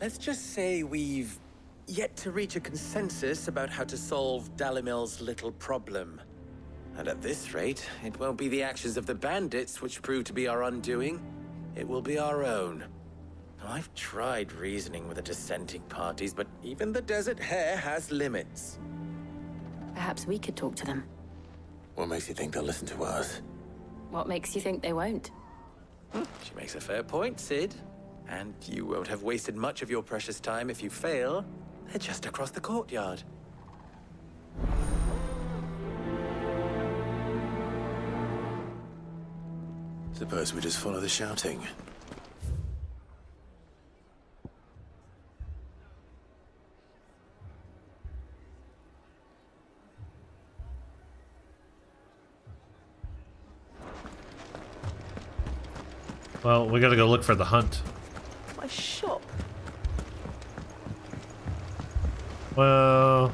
Speaker 4: Let's just say we've yet to reach a consensus about how to solve Dalimil's little problem. And at this rate, it won't be the actions of the bandits which prove to be our undoing. It will be our own. I've tried reasoning with the dissenting parties, but even the Desert Hare has limits.
Speaker 21: Perhaps we could talk to them.
Speaker 3: What makes you think they'll listen to us?
Speaker 21: What makes you think they won't?
Speaker 4: She makes a fair point, Sid. And you won't have wasted much of your precious time if you fail. They're just across the courtyard.
Speaker 3: Suppose we just follow the shouting.
Speaker 1: Well, we gotta go look for the hunt.
Speaker 8: My shop.
Speaker 1: Well...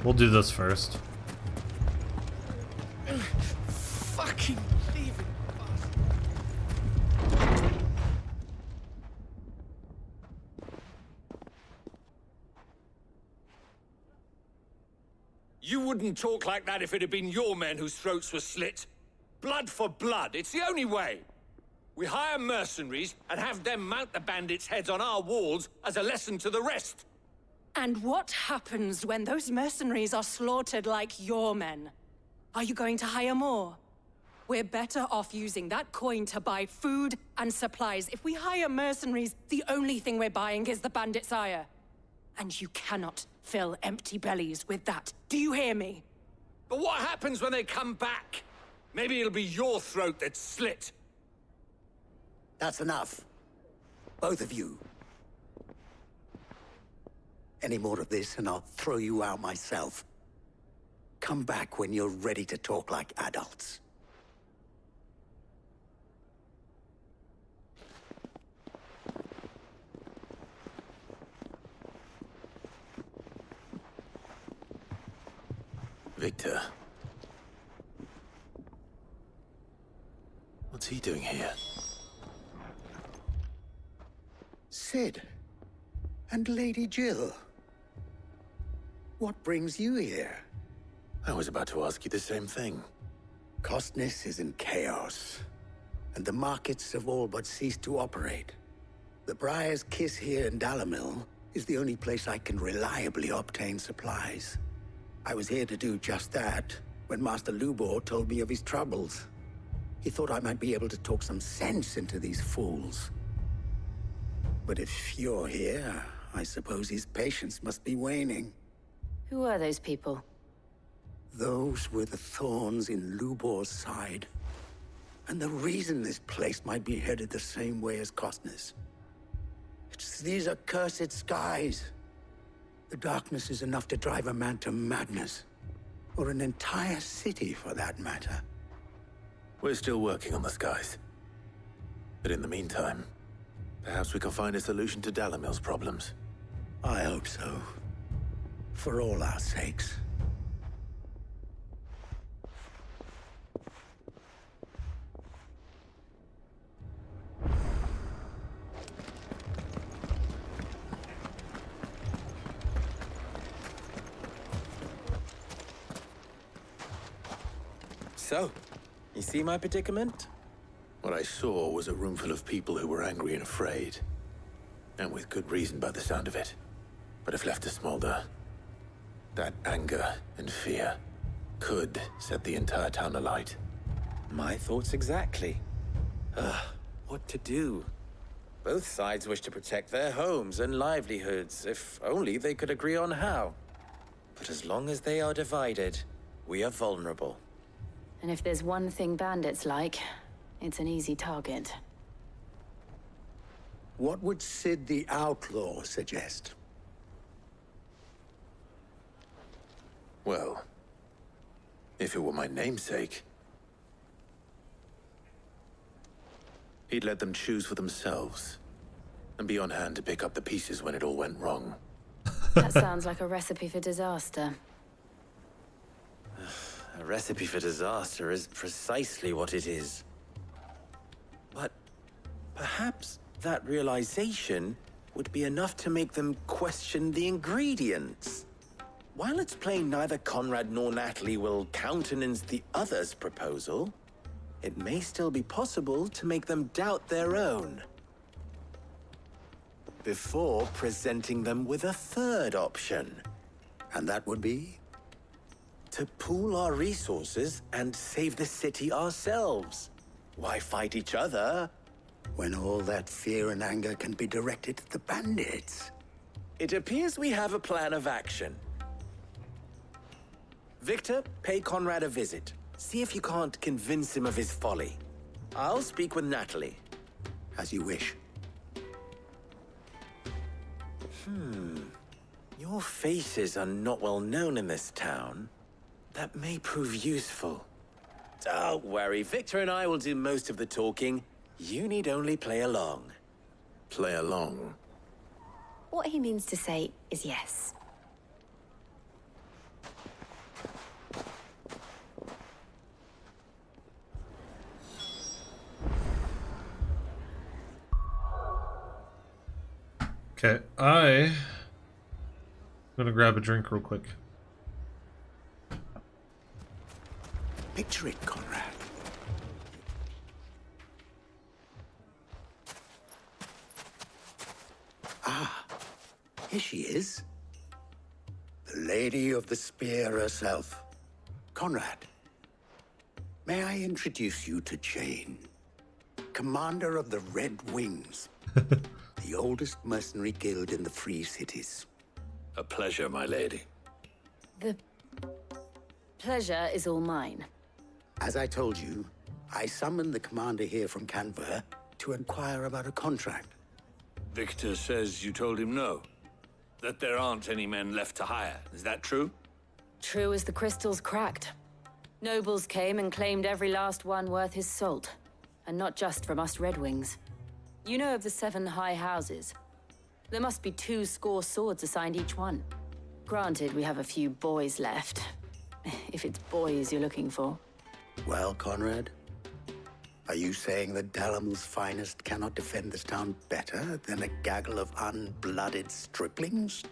Speaker 1: we'll do this first.
Speaker 14: Fucking leave it.
Speaker 20: You wouldn't talk like that if it had been your men whose throats were slit. Blood for blood, it's the only way. We hire mercenaries and have them mount the bandits' heads on our walls as a lesson to the rest.
Speaker 21: And what happens when those mercenaries are slaughtered like your men? Are you going to hire more? We're better off using that coin to buy food and supplies. If we hire mercenaries, the only thing we're buying is the bandits' ire. And you cannot fill empty bellies with that. Do you hear me?
Speaker 20: But what happens when they come back? Maybe it'll be your throat that's slit.
Speaker 9: That's enough. Both of you. Any more of this and I'll throw you out myself. Come back when you're ready to talk like adults.
Speaker 3: Victor. What's he doing here?
Speaker 9: Sid. And Lady Jill. What brings you here?
Speaker 3: I was about to ask you the same thing.
Speaker 9: Costness is in chaos, and the markets have all but ceased to operate. The Briar's Kiss here in Dalimil is the only place I can reliably obtain supplies. I was here to do just that when Master Lubor told me of his troubles. He thought I might be able to talk some sense into these fools. But if you're here, I suppose his patience must be waning.
Speaker 21: Who are those people?
Speaker 9: Those were the thorns in Lubor's side. And the reason this place might be headed the same way as Costness. It's these accursed skies. The darkness is enough to drive a man to madness. Or an entire city, for that matter.
Speaker 3: We're still working on the skies. But in the meantime, perhaps we can find a solution to Dalimil's problems.
Speaker 9: I hope so. For all our sakes.
Speaker 4: So, you see my predicament?
Speaker 3: What I saw was a room full of people who were angry and afraid. And with good reason by the sound of it. But if left to smolder, that anger and fear could set the entire town alight.
Speaker 4: My thoughts exactly. What to do? Both sides wish to protect their homes and livelihoods, if only they could agree on how. But as long as they are divided, we are vulnerable.
Speaker 21: And if there's one thing bandits like, it's an easy target.
Speaker 9: What would Sid the Outlaw suggest?
Speaker 3: Well, if it were my namesake, he'd let them choose for themselves and be on hand to pick up the pieces when it all went wrong.
Speaker 21: That sounds like a recipe for disaster.
Speaker 4: A recipe for disaster is precisely what it is. But perhaps that realization would be enough to make them question the ingredients. While it's plain neither Conrad nor Natalie will countenance the other's proposal, it may still be possible to make them doubt their own. Before presenting them with a third option.
Speaker 9: And that would be?
Speaker 4: To pool our resources and save the city ourselves. Why fight each other?
Speaker 9: When all that fear and anger can be directed at the bandits.
Speaker 4: It appears we have a plan of action. Victor, pay Conrad a visit. See if you can't convince him of his folly. I'll speak with Natalie.
Speaker 9: As you wish.
Speaker 4: Your faces are not well known in this town. That may prove useful. Don't worry, Victor and I will do most of the talking. You need only play along.
Speaker 3: Play along?
Speaker 15: What he means to say is yes.
Speaker 1: Okay, I'm gonna grab a drink real quick.
Speaker 9: Picture it, Conrad. Ah, here she is. The Lady of the Spear herself. Conrad, may I introduce you to Jane, commander of the Red Wings, the oldest mercenary guild in the Free Cities.
Speaker 3: A pleasure, my lady.
Speaker 15: The pleasure is all mine.
Speaker 9: As I told you, I summoned the commander here from Canver to inquire about a contract.
Speaker 10: Victor says you told him no. That there aren't any men left to hire. Is that true?
Speaker 15: True as the crystals cracked. Nobles came and claimed every last one worth his salt. And not just from us Red Wings. You know of the 7 high houses. There must be 2 swords assigned each one. Granted, we have a few boys left. If it's boys you're looking for.
Speaker 9: Well, Conrad, are you saying that Dalimil's finest cannot defend this town better than a gaggle of unblooded striplings?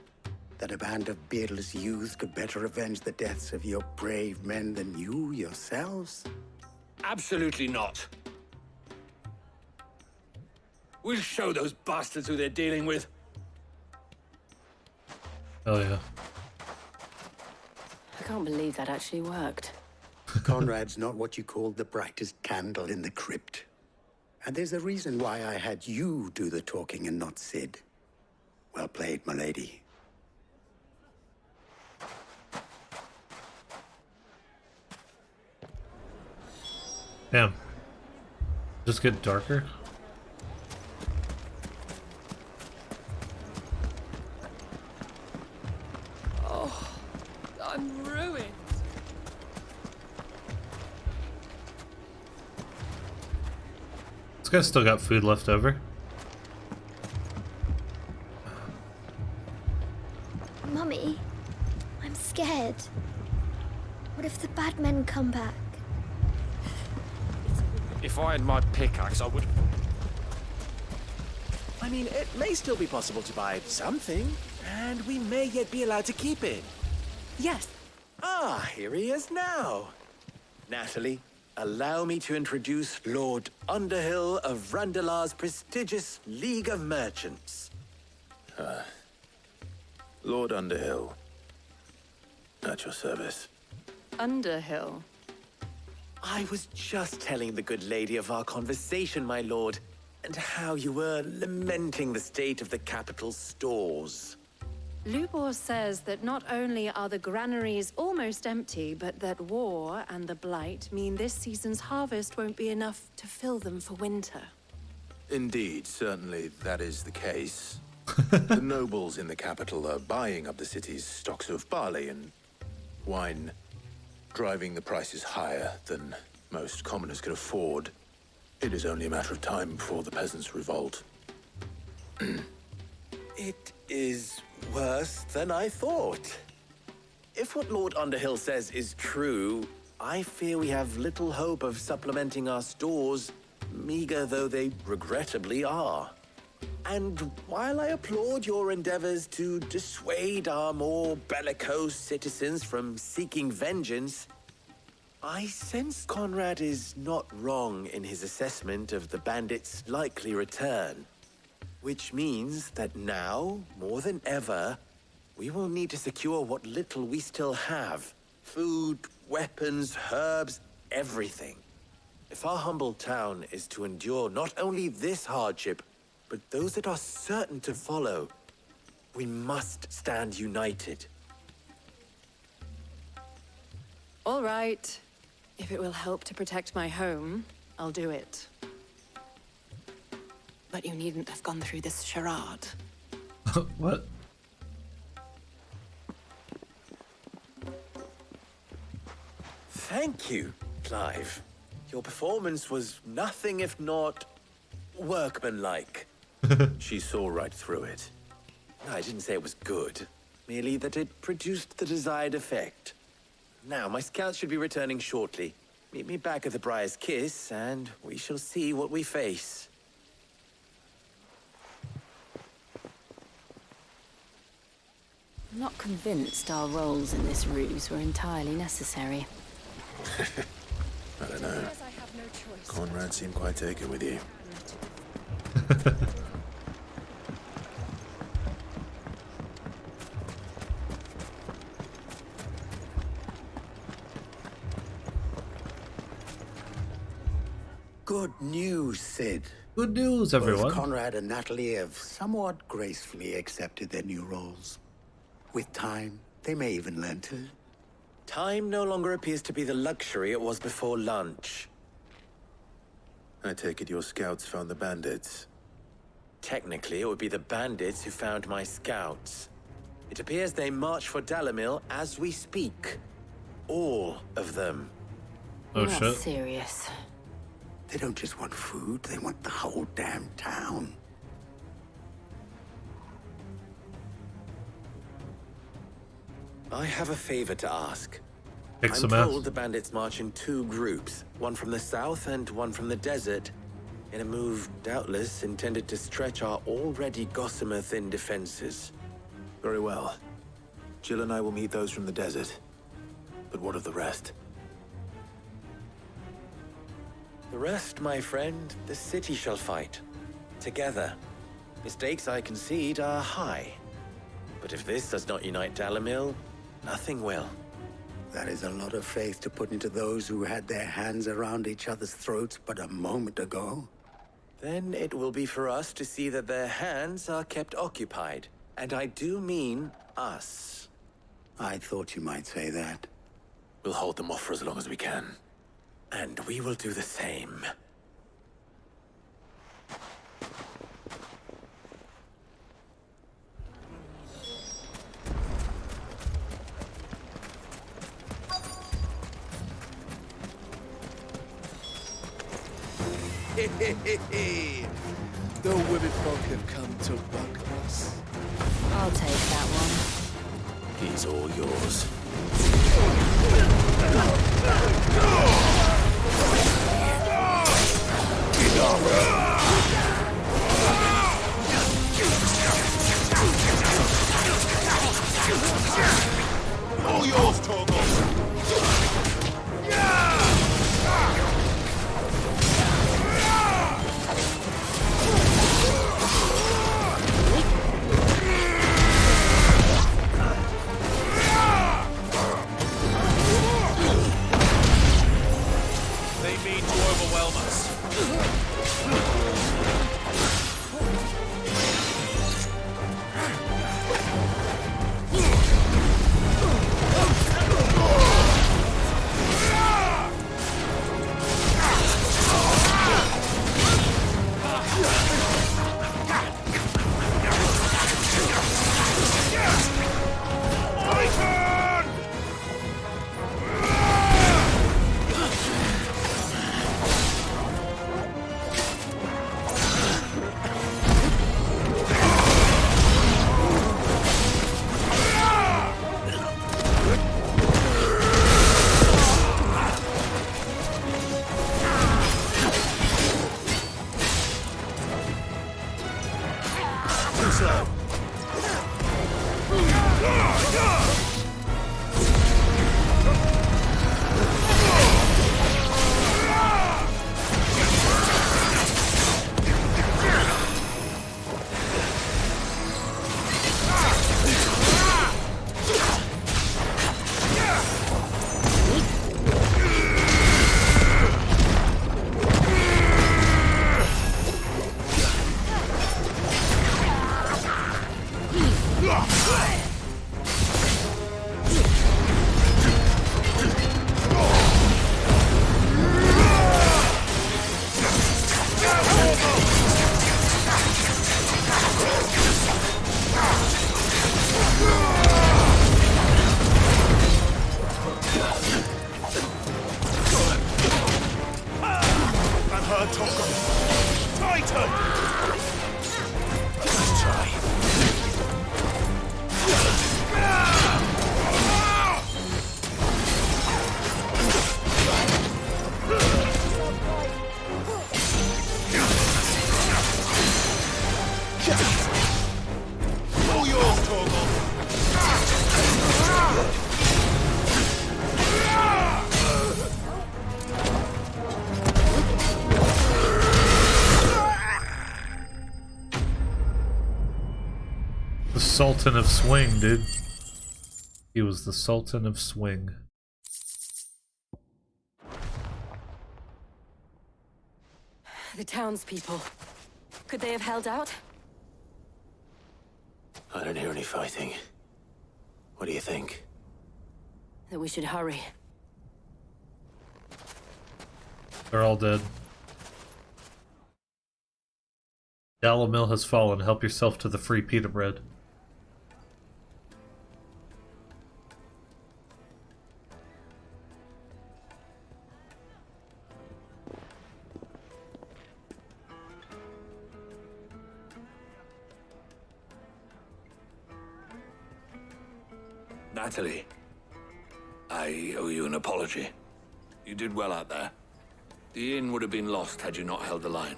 Speaker 9: That a band of beardless youths could better avenge the deaths of your brave men than you yourselves?
Speaker 20: Absolutely not. We'll show those bastards who they're dealing with.
Speaker 1: Hell yeah.
Speaker 15: I can't believe that actually worked.
Speaker 9: Conrad's not what you called the brightest candle in the crypt. And there's a reason why I had you do the talking and not Sid. Well played, my lady.
Speaker 1: Damn. Just get darker?
Speaker 12: Oh, I'm ruined.
Speaker 1: This guy's still got food left over.
Speaker 7: Mummy, I'm scared. What if the bad men come back?
Speaker 5: If I had my pickaxe, I would...
Speaker 4: I mean, it may still be possible to buy something, and we may yet be allowed to keep it.
Speaker 21: Yes.
Speaker 4: Ah, here he is now. Natalie, allow me to introduce Lord Underhill of Randalar's prestigious League of Merchants.
Speaker 3: Lord Underhill. At your service.
Speaker 2: Underhill?
Speaker 4: I was just telling the good lady of our conversation, my lord, and how you were lamenting the state of the capital's stores.
Speaker 21: Lubor says that not only are the granaries almost empty, but that war and the Blight mean this season's harvest won't be enough to fill them for winter.
Speaker 3: Indeed, certainly that is the case. The nobles in the capital are buying up the city's stocks of barley and wine, driving the prices higher than most commoners can afford. It is only a matter of time before the peasants revolt.
Speaker 4: It is worse than I thought. If what Lord Underhill says is true, I fear we have little hope of supplementing our stores, meager though they regrettably are. And while I applaud your endeavors to dissuade our more bellicose citizens from seeking vengeance, I sense Conrad is not wrong in his assessment of the bandits' likely return. Which means that now, more than ever, we will need to secure what little we still have. Food, weapons, herbs, everything. If our humble town is to endure not only this hardship, but those that are certain to follow, we must stand united.
Speaker 21: All right. If it will help to protect my home, I'll do it. But you needn't have gone through this charade.
Speaker 1: What?
Speaker 4: Thank you. Clive. Your performance was nothing if not workmanlike.
Speaker 3: She saw right through it.
Speaker 4: No, I didn't say it was good. Merely that it produced the desired effect. Now, my scouts should be returning shortly. Meet me back at the Briar's Kiss, and we shall see what we face.
Speaker 15: I'm not convinced our roles in this ruse were entirely necessary.
Speaker 3: I don't know. Conrad seemed quite taken with you.
Speaker 9: Good news, Sid.
Speaker 1: Good news, everyone.
Speaker 9: Both Conrad and Natalie have somewhat gracefully accepted their new roles. With time, they may even learn to.
Speaker 4: Time no longer appears to be the luxury it was before lunch.
Speaker 3: I take it your scouts found the bandits.
Speaker 4: Technically, it would be the bandits who found my scouts. It appears they march for Dalimil as we speak. All of them.
Speaker 1: Oh,
Speaker 15: Not
Speaker 1: shit.
Speaker 15: serious.
Speaker 9: They don't just want food, they want the whole damn town.
Speaker 4: I have a favor to ask.
Speaker 1: Kick
Speaker 4: I'm
Speaker 1: some ass.
Speaker 4: told the bandits march in two groups, one from the south and one from the desert, in a move doubtless intended to stretch our already gossamer-thin defenses.
Speaker 3: Very well. Jill and I will meet those from the desert. But what of the rest?
Speaker 4: The rest, my friend, the city shall fight. Together. Mistakes, I concede, are high. But if this does not unite Dalimil, nothing will.
Speaker 9: That is a lot of faith to put into those who had their hands around each other's throats but a moment ago.
Speaker 4: Then it will be for us to see that their hands are kept occupied. And I do mean us.
Speaker 9: I thought you might say that.
Speaker 3: We'll hold them off for as long as we can.
Speaker 4: And we will do the same.
Speaker 8: The women folk have come to welcome us.
Speaker 15: I'll take that one.
Speaker 3: He's all yours.
Speaker 10: All yours, Torgos!
Speaker 20: They mean to overwhelm us.
Speaker 1: Sultan of Swing, dude. He was the Sultan of Swing.
Speaker 15: The townspeople. Could they have held out?
Speaker 3: I don't hear any fighting. What do you think?
Speaker 15: That we should hurry.
Speaker 1: They're all dead. Dalimil has fallen. Help yourself to the free pita bread.
Speaker 20: Natalie, I owe you an apology. You did well out there. The inn would have been lost had you not held the line.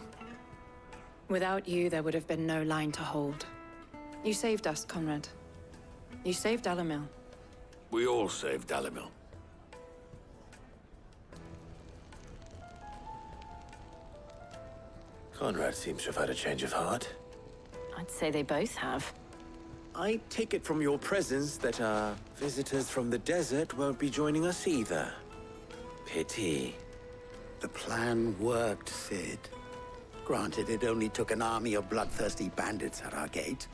Speaker 13: Without you, there would have been no line to hold. You saved us, Conrad. You saved Dalimil.
Speaker 20: We all saved Dalimil.
Speaker 3: Conrad seems to have had a change of heart.
Speaker 15: I'd say they both have.
Speaker 4: I take it from your presence that our visitors from the desert won't be joining us either. Pity.
Speaker 9: The plan worked, Sid. Granted, it only took an army of bloodthirsty bandits at our gate.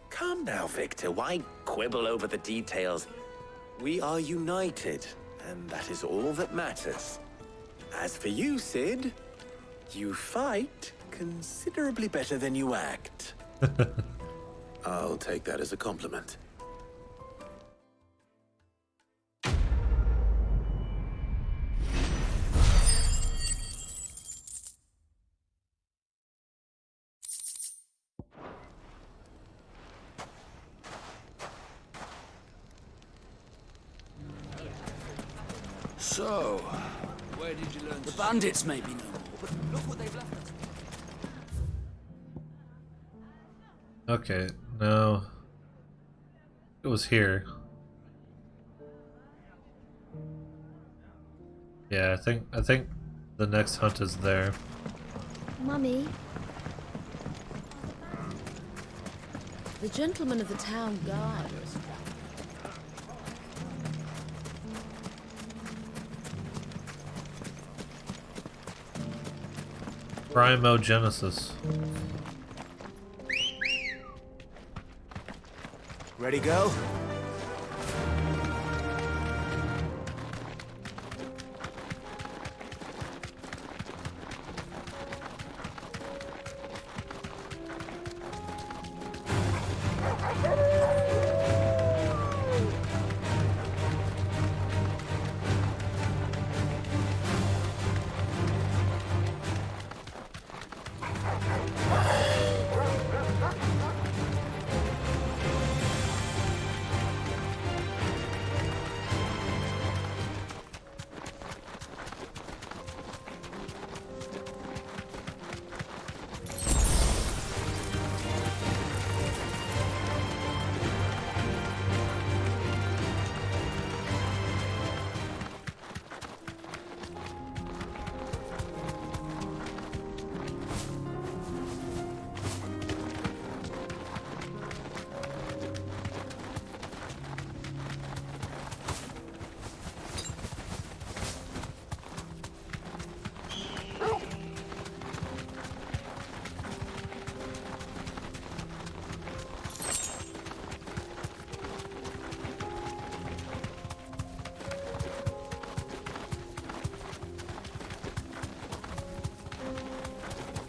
Speaker 4: Calm now, Victor. Why quibble over the details? We are united, and that is all that matters. As for you, Sid, you fight considerably better than you act.
Speaker 3: I'll take that as a compliment.
Speaker 20: So, where did you learn?
Speaker 17: The bandits may be no more, but look what they've left us.
Speaker 1: Okay, no. It was here. Yeah, I think the next hunt is there.
Speaker 23: Mummy. The gentleman of the town guard.
Speaker 1: Primogensis.
Speaker 4: Ready, go?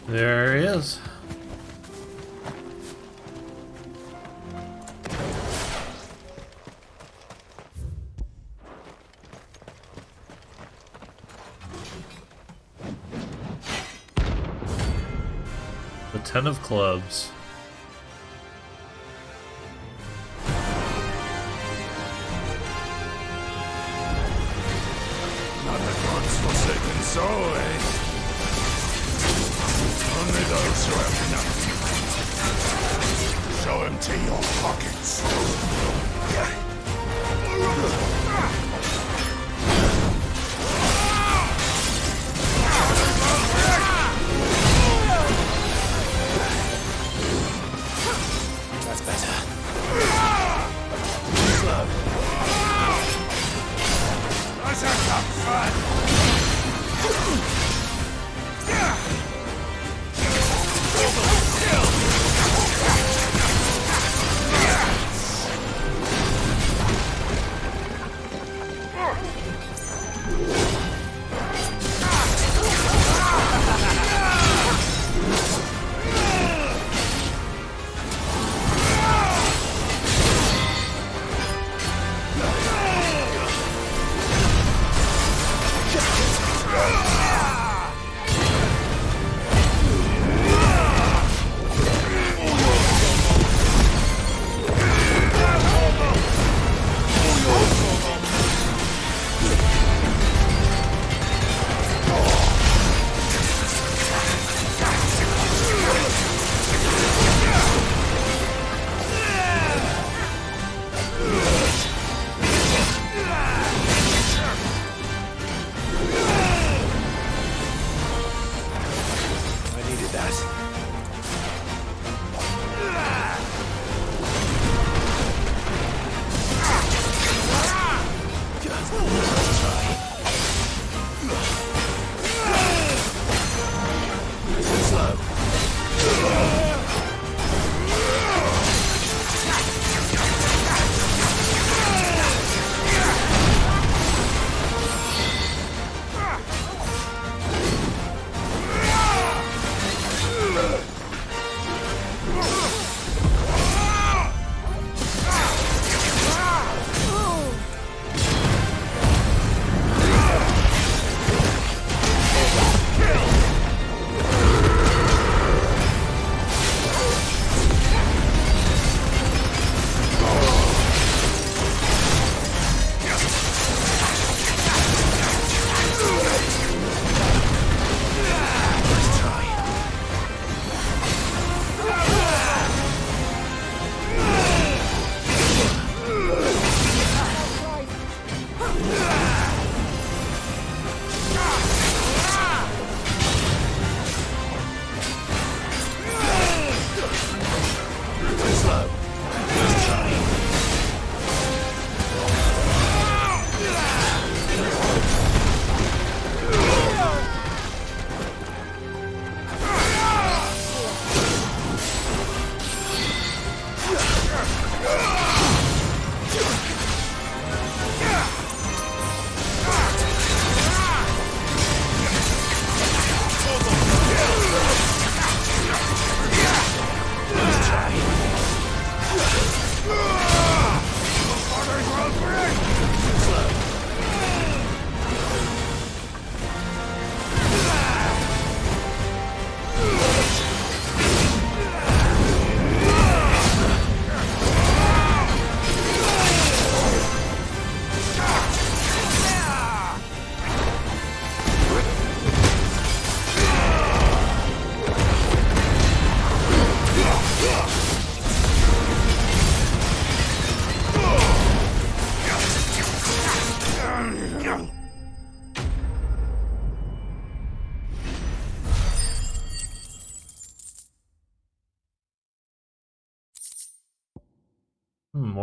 Speaker 1: There he is. The 10 of clubs.
Speaker 10: Not the gods forsaken soul, eh? Only those who have enough. Show empty your pockets.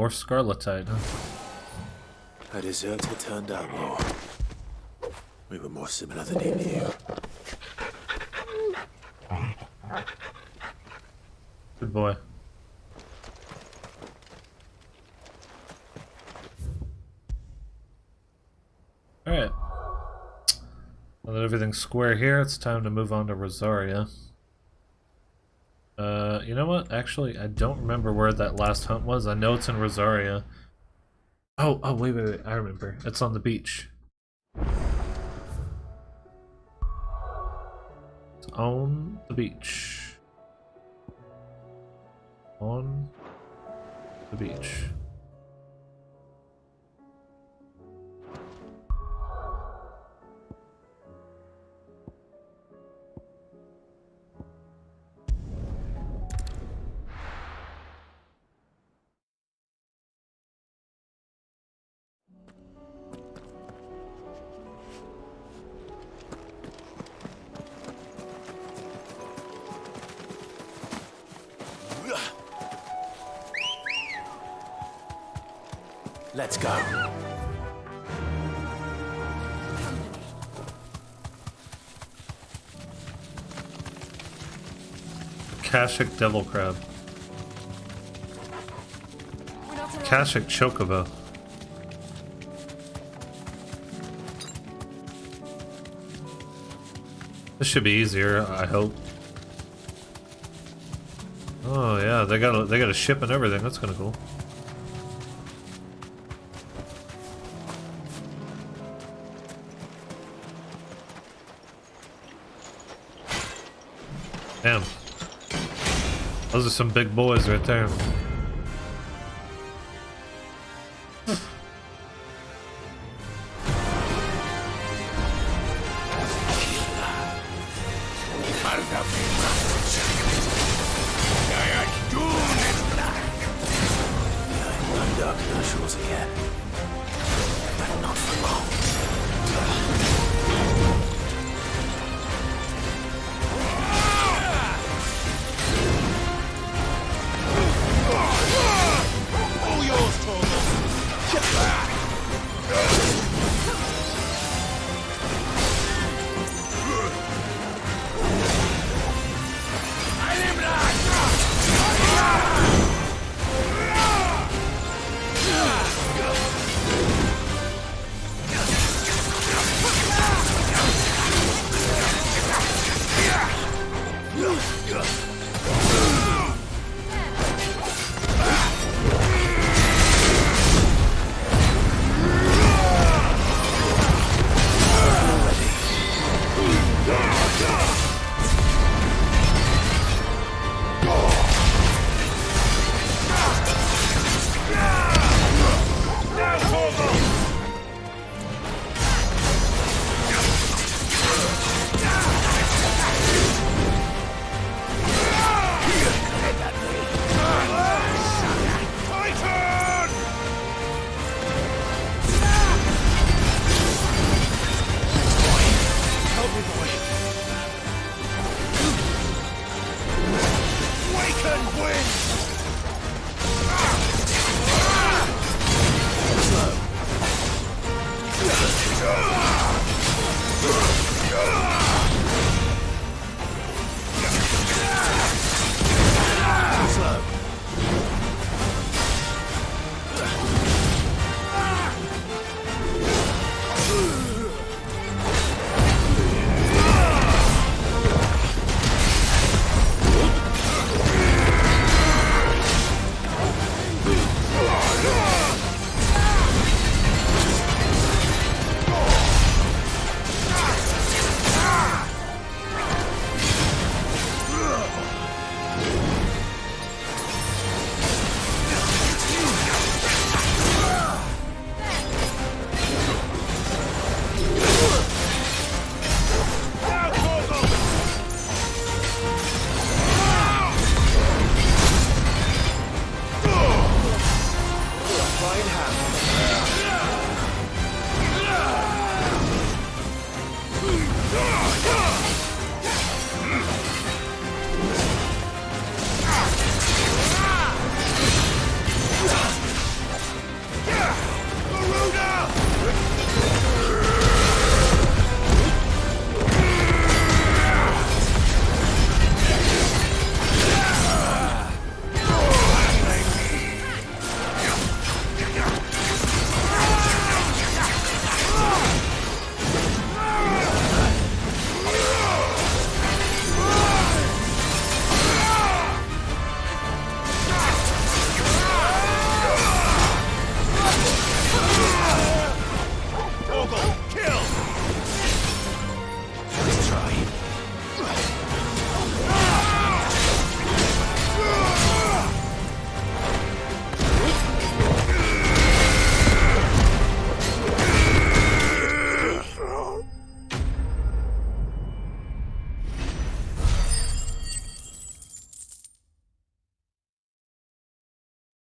Speaker 1: more scarletite, huh?
Speaker 3: A deserter turned outlaw. We were more similar than he knew.
Speaker 1: Good boy. Alright. Now that everything's square here, it's time to move on to Rosaria. You know what? Actually, I don't remember where that last hunt was. I know it's in Rosaria. Oh, wait. I remember. It's on the beach. It's on the beach. On the beach.
Speaker 3: Let's go.
Speaker 1: Akashic Devil Crab. Akashic Chocobo. This should be easier, I hope. Oh yeah, they got a ship and everything. That's kind of cool. Damn. Those are some big boys right there.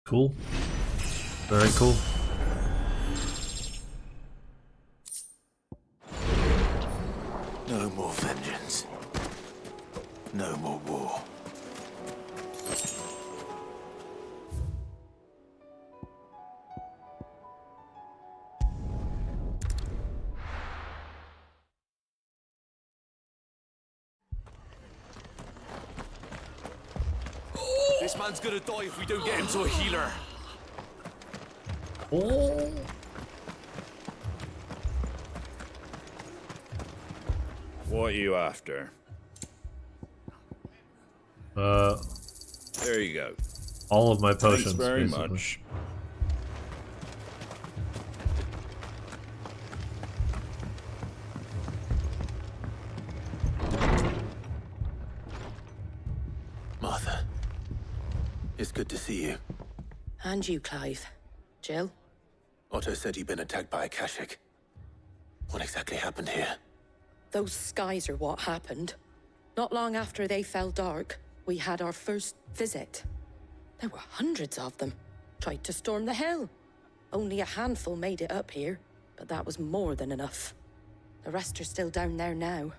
Speaker 1: Cool. Very cool.
Speaker 3: No more vengeance. No more war.
Speaker 8: This man's gonna die if we don't get him to a healer.
Speaker 1: Oh.
Speaker 11: What are you after? There you go.
Speaker 1: All of my potions.
Speaker 11: Thanks very
Speaker 1: basically.
Speaker 11: much.
Speaker 3: Martha, it's good to see you.
Speaker 15: And you, Clive. Jill?
Speaker 3: Otto said you'd been attacked by Akashic. What exactly happened here?
Speaker 15: Those skies are what happened. Not long after they fell dark, we had our first visit. There were hundreds of them. Tried to storm the hill. Only a handful made it up here, but that was more than enough. The rest are still down there now.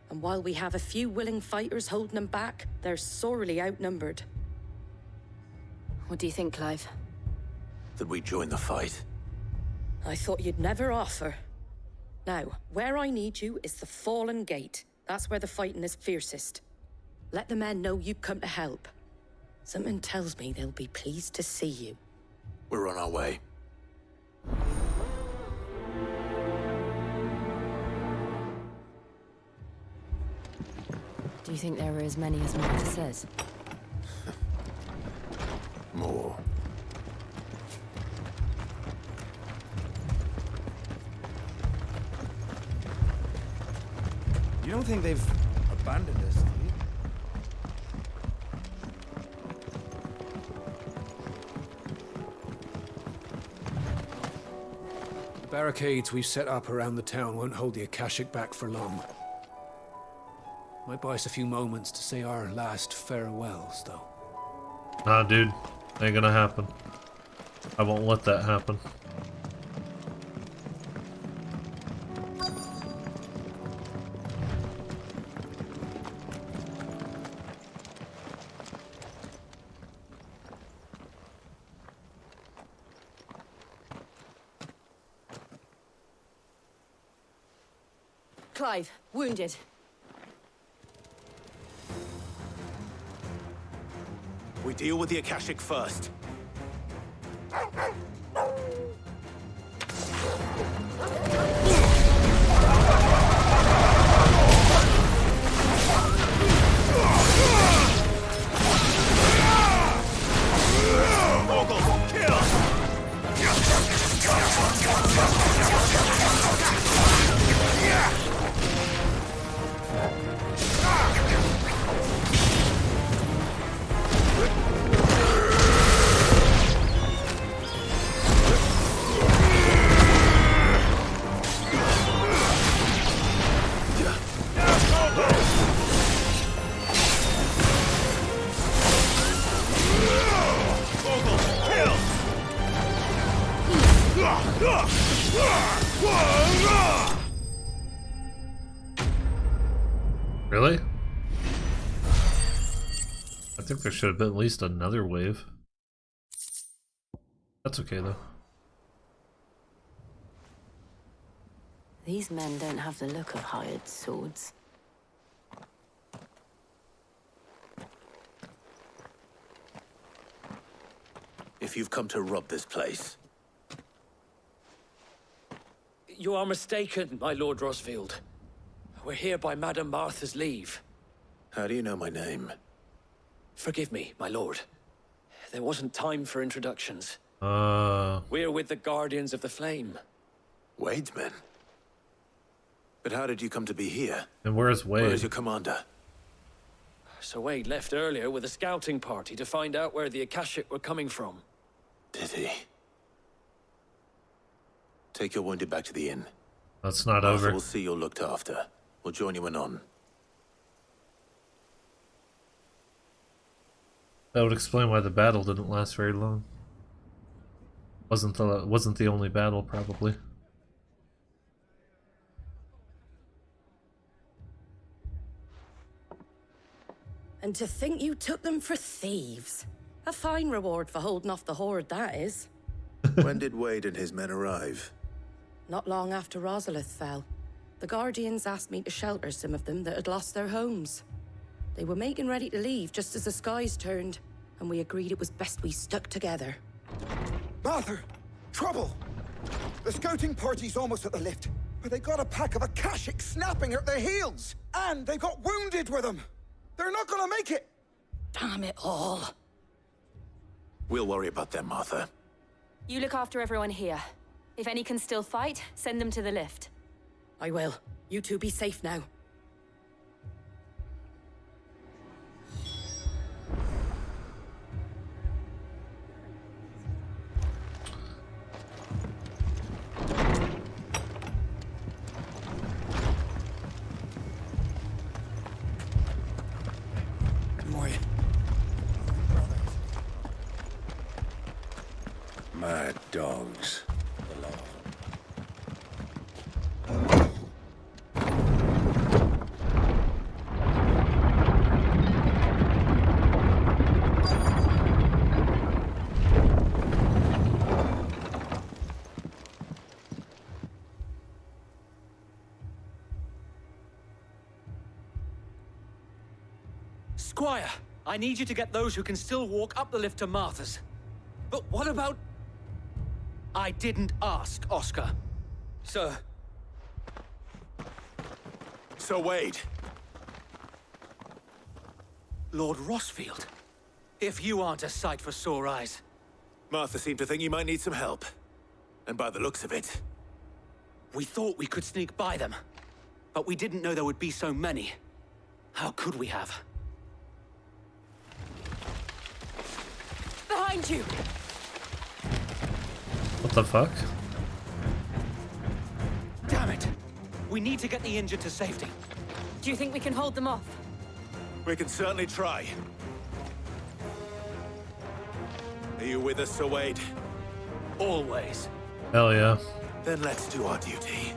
Speaker 15: And while we have a few willing fighters holding them back, they're sorely outnumbered.
Speaker 13: What do you think, Clive?
Speaker 3: That we join the fight?
Speaker 15: I thought you'd never offer. Now, where I need you is the Fallen Gate. That's where the fighting is fiercest. Let the men know you've come to help. Something tells me they'll be pleased to see you.
Speaker 3: We're on our way.
Speaker 13: Do you think there were as many as Martha says?
Speaker 3: More.
Speaker 6: You don't think they've abandoned us, do you?
Speaker 18: The barricades we've set up around the town won't hold the Akashic back for long. Might buy us a few moments to say our last farewells, though.
Speaker 1: Nah, dude. Ain't gonna happen. I won't let that happen.
Speaker 15: Clive, wounded.
Speaker 4: We deal with the Akashic first.
Speaker 1: Really? I think there should have been at least another wave. That's okay though.
Speaker 15: These men don't have the look of hired swords.
Speaker 3: If you've come to rob this place,
Speaker 20: You are mistaken, my Lord Rosfield. We're here by Madame Martha's leave.
Speaker 3: how do you know my name?
Speaker 20: Forgive me, my lord. There wasn't time for introductions. We're with the Guardians of the Flame.
Speaker 3: Wade's men? But how did you come to be here?
Speaker 1: And where's Wade?
Speaker 3: Where is your commander?
Speaker 20: Sir Wade left earlier with a scouting party to find out where the Akashic were coming from.
Speaker 3: Did he? Take your wounded back to the inn.
Speaker 1: That's not
Speaker 3: Martha
Speaker 1: over.
Speaker 3: will see you're looked after. We'll join you anon.
Speaker 1: That would explain why the battle didn't last very long. Wasn't the only battle, probably.
Speaker 16: And to think you took them for thieves. A fine reward for holding off the horde, that is.
Speaker 3: When did Wade and his men arrive?
Speaker 16: Not long after Rosalith fell. The Guardians asked me to shelter some of them that had lost their homes. They were making ready to leave just as the skies turned, and we agreed it was best we stuck together.
Speaker 14: Martha! Trouble! The scouting party's almost at the lift, but they got a pack of Akashic snapping at their heels! And they got wounded with them! They're not gonna make it!
Speaker 16: Damn it all.
Speaker 3: We'll worry about them, Martha.
Speaker 19: You look after everyone here. If any can still fight, send them to the lift.
Speaker 16: I will. You two be safe now.
Speaker 3: Mad dogs.
Speaker 17: Squire, I need you to get those who can still walk up the lift to Martha's. But what about... I didn't ask, Oscar. Sir.
Speaker 3: So Wade.
Speaker 17: Lord Rossfield. If you aren't a sight for sore eyes.
Speaker 3: Martha seemed to think you might need some help. And by the looks of it...
Speaker 17: We thought we could sneak by them. But we didn't know there would be so many. How could we have?
Speaker 16: Behind you!
Speaker 1: What the fuck?
Speaker 17: Damn it! We need to get the injured to safety.
Speaker 19: Do you think we can hold them off?
Speaker 3: We can certainly try. Are you with us, Sir Wade?
Speaker 17: Always.
Speaker 1: Hell yeah.
Speaker 3: Then let's do our duty.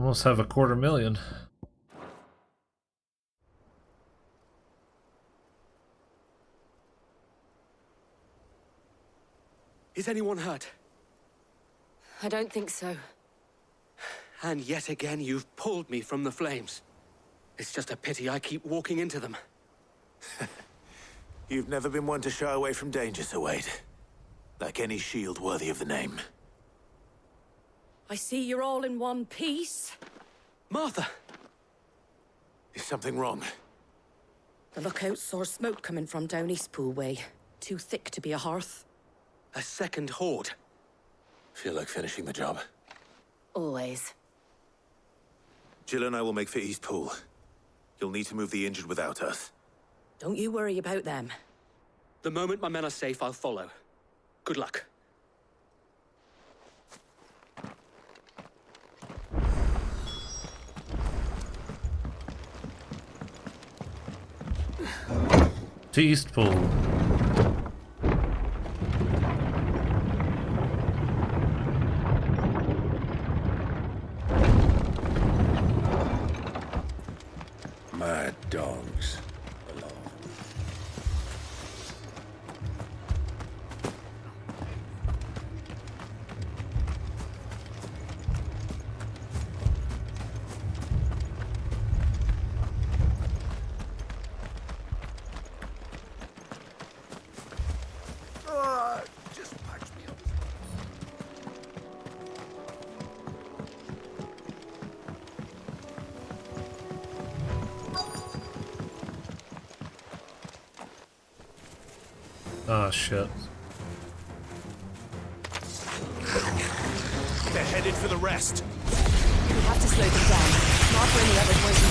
Speaker 1: Almost have $250,000.
Speaker 17: Is anyone hurt?
Speaker 15: I don't think so.
Speaker 17: And yet again, you've pulled me from the flames. It's just a pity I keep walking into them.
Speaker 3: You've never been one to shy away from danger, Sir Wade. Like any shield worthy of the name.
Speaker 16: I see you're all in one piece.
Speaker 17: Martha!
Speaker 3: Is something wrong?
Speaker 16: The lookout saw smoke coming from down Eastpool way. Too thick to be a hearth.
Speaker 17: A second horde.
Speaker 3: Feel like finishing the job?
Speaker 15: Always.
Speaker 3: Jill and I will make for Eastpool. You'll need to move the injured without us.
Speaker 16: Don't you worry about them.
Speaker 17: The moment my men are safe, I'll follow. Good luck.
Speaker 1: To Eastpool.
Speaker 10: Mad dogs.
Speaker 14: Just patch me up.
Speaker 1: Oh shit.
Speaker 6: They're headed for the rest.
Speaker 19: We have to slow them down. Martha and the others won't be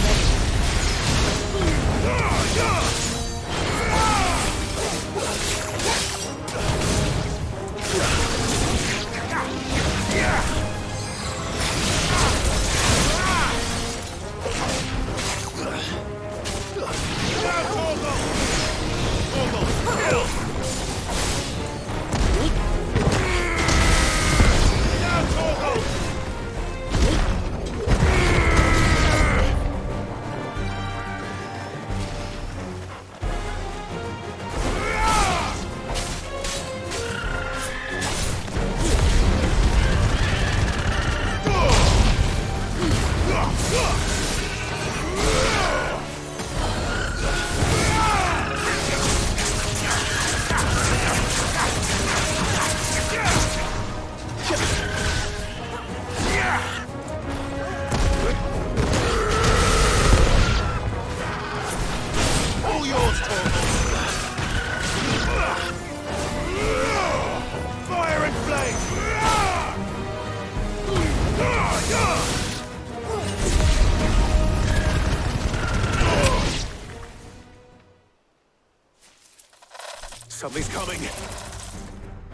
Speaker 3: Something's coming.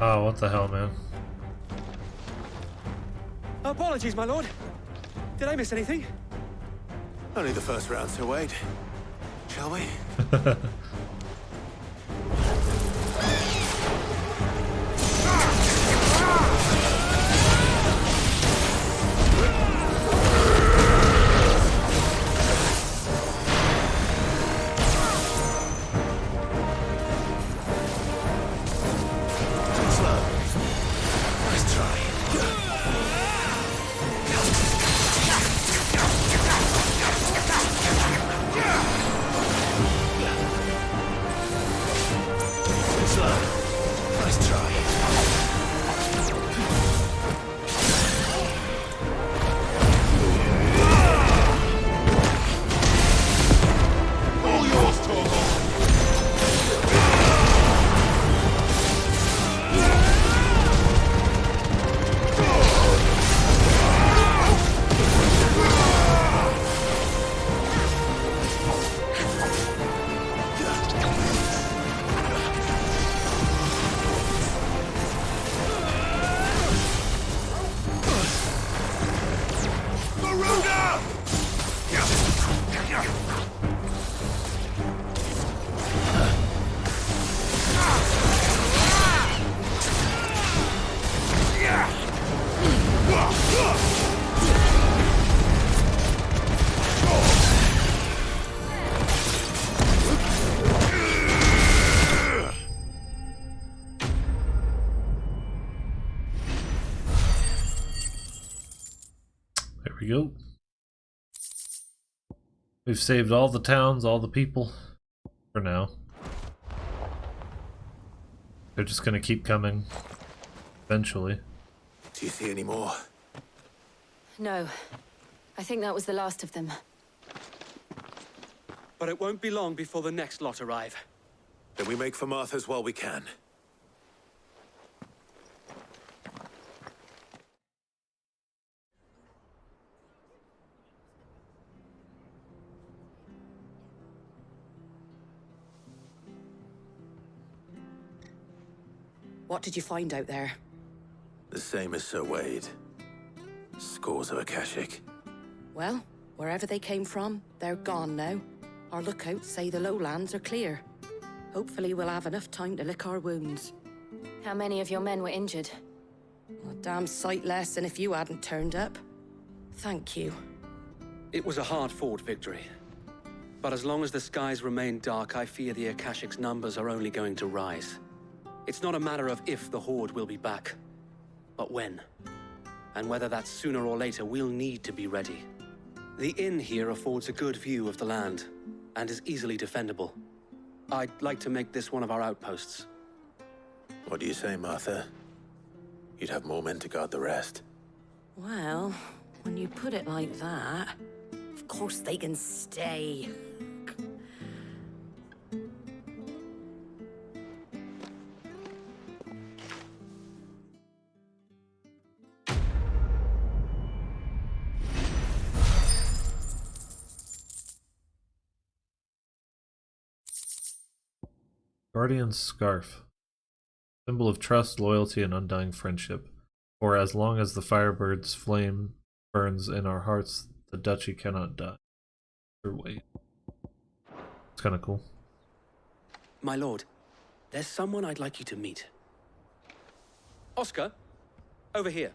Speaker 1: Oh, what the hell, man?
Speaker 17: Apologies, my lord. Did I miss anything?
Speaker 3: Only the first round, Sir Wade. Shall we?
Speaker 1: There we go. We've saved all the towns, all the people. For now. They're just gonna keep coming. Eventually.
Speaker 3: Do you see any more?
Speaker 19: No. I think that was the last of them.
Speaker 17: But it won't be long before the next lot arrive.
Speaker 3: Then we make for Martha's while we can.
Speaker 16: What did you find out there?
Speaker 3: The same as Sir Wade. Scores of Akashic.
Speaker 16: Well, wherever they came from, they're gone now. Our lookouts say the lowlands are clear. Hopefully we'll have enough time to lick our wounds.
Speaker 19: How many of your men were injured?
Speaker 16: A damn sight less than if you hadn't turned up. Thank you.
Speaker 17: It was a hard-fought victory. But as long as the skies remain dark, I fear the Akashic's numbers are only going to rise. It's not a matter of if the Horde will be back, but when. And whether that's sooner or later, we'll need to be ready. The inn here affords a good view of the land, and is easily defendable. I'd like to make this one of our outposts.
Speaker 3: What do you say, Martha? You'd have more men to guard the rest.
Speaker 16: Well, when you put it like that, of course they can stay.
Speaker 1: Guardian's Scarf. Symbol of trust, loyalty, and undying friendship. For as long as the Firebird's flame burns in our hearts, the duchy cannot die. Or wait. It's kind of cool.
Speaker 17: My lord, there's someone I'd like you to meet. Oscar, over here.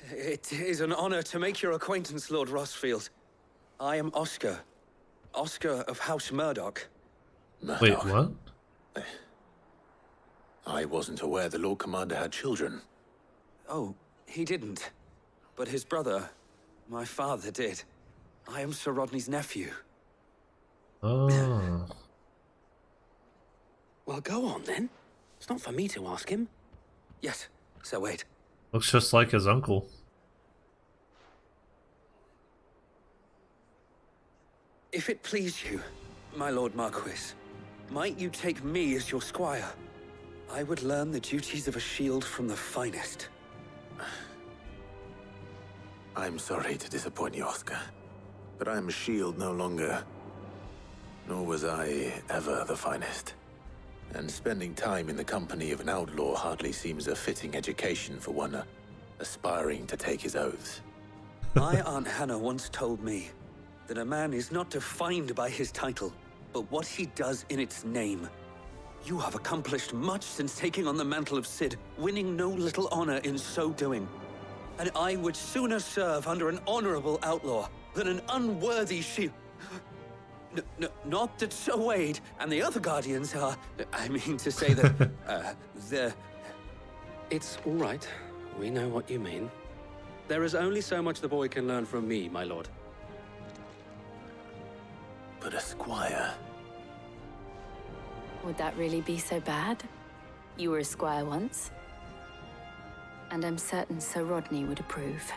Speaker 17: It is an honor to make your acquaintance, Lord Rossfield. I am Oscar. Oscar of House Murdoch.
Speaker 1: Wait, what?
Speaker 3: I wasn't aware the Lord Commander had children.
Speaker 17: Oh, he didn't. But his brother, my father, did. I am Sir Rodney's nephew.
Speaker 1: Oh.
Speaker 17: Well, go on then. It's not for me to ask him. Yes, Sir Wade.
Speaker 1: Looks just like his uncle.
Speaker 17: If it please you, my Lord Marquis, might you take me as your squire? I would learn the duties of a shield from the finest.
Speaker 3: I'm sorry to disappoint you, Oscar, but I am a shield no longer. Nor was I ever the finest. And spending time in the company of an outlaw hardly seems a fitting education for one aspiring to take his oaths.
Speaker 17: My Aunt Hannah once told me that a man is not defined by his title, but what he does in its name. You have accomplished much since taking on the mantle of Cid, winning no little honor in so doing. And I would sooner serve under an honorable outlaw than an unworthy shield. Not that Sir Wade and the other Guardians are... I mean to say that, It's all right. We know what you mean. There is only so much the boy can learn from me, my lord.
Speaker 3: But a squire...
Speaker 19: Would that really be so bad? You were a squire once. And I'm certain Sir Rodney would approve.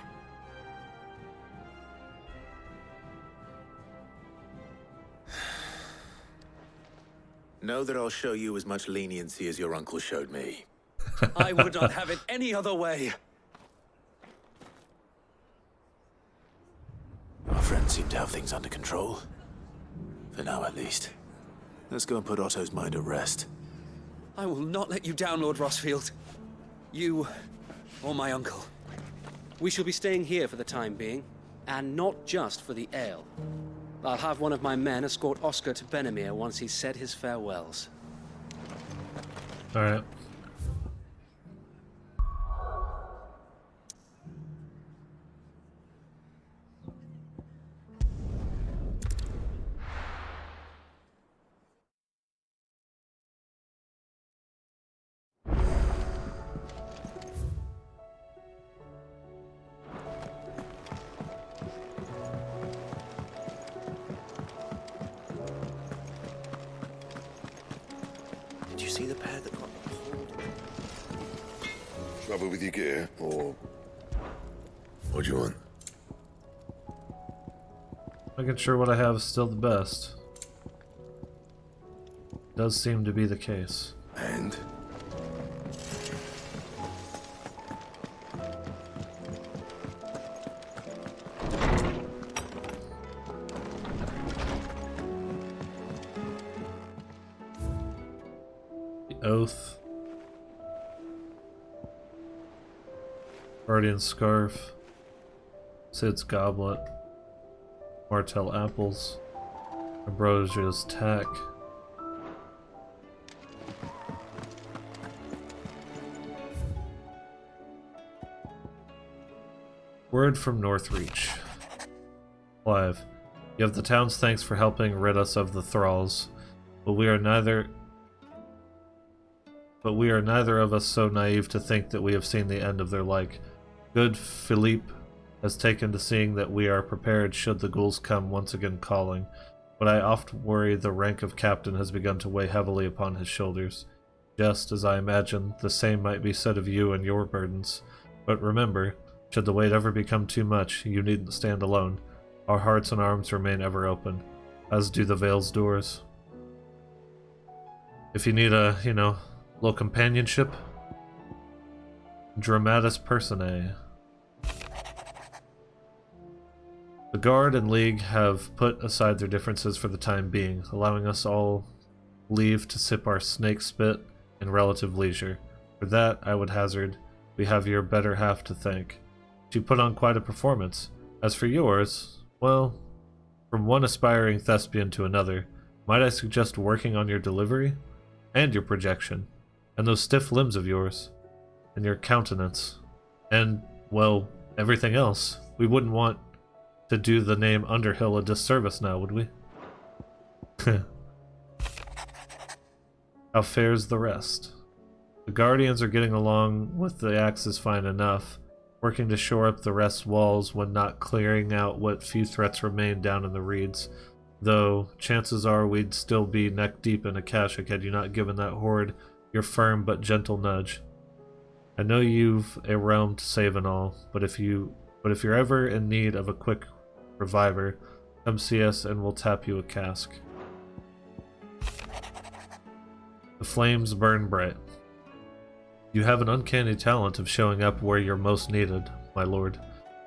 Speaker 3: Know that I'll show you as much leniency as your uncle showed me.
Speaker 17: I would not have it any other way.
Speaker 3: Our friends seem to have things under control. For now, at least. Let's go and put Otto's mind at rest.
Speaker 17: I will not let you down, Lord Rossfield. You, or my uncle. We shall be staying here for the time being, and not just for the ale. I'll have one of my men escort Oscar to Benimir once he's said his farewells.
Speaker 1: Alright.
Speaker 10: Trouble with your gear, or what do you want?
Speaker 1: Making sure what I have is still the best. Does seem to be the case.
Speaker 10: And?
Speaker 1: The Oath. Guardian Scarf. Sid's Goblet. Martell Apples. Ambrosia's Tack. Word from Northreach. Clive, you have the town's thanks for helping rid us of the Thralls, but we are neither of us so naive to think that we have seen the end of their like. Good Philippe has taken to seeing that we are prepared should the ghouls come once again calling, but I oft worry the rank of captain has begun to weigh heavily upon his shoulders. Just as I imagine, the same might be said of you and your burdens. But remember, should the weight ever become too much, you needn't stand alone. Our hearts and arms remain ever open, as do the Vale's doors. If you need a, little companionship, dramatis personae. The Guard and League have put aside their differences for the time being, allowing us all leave to sip our snake spit in relative leisure. For that, I would hazard, we have your better half to thank. She put on quite a performance. As for yours, well, from one aspiring thespian to another, might I suggest working on your delivery? And your projection? And those stiff limbs of yours? And your countenance? And, well, everything else. We wouldn't want to do the name Underhill a disservice now, would we? How fares the rest? The Guardians are getting along with the axes fine enough, working to shore up the rest's walls when not clearing out what few threats remain down in the reeds, though chances are we'd still be neck deep in Akashic had you not given that horde your firm but gentle nudge. I know you've a realm to save and all, but if you're ever in need of a quick reviver, come see us and we'll tap you a cask. The flames burn bright. You have an uncanny talent of showing up where you're most needed, my lord.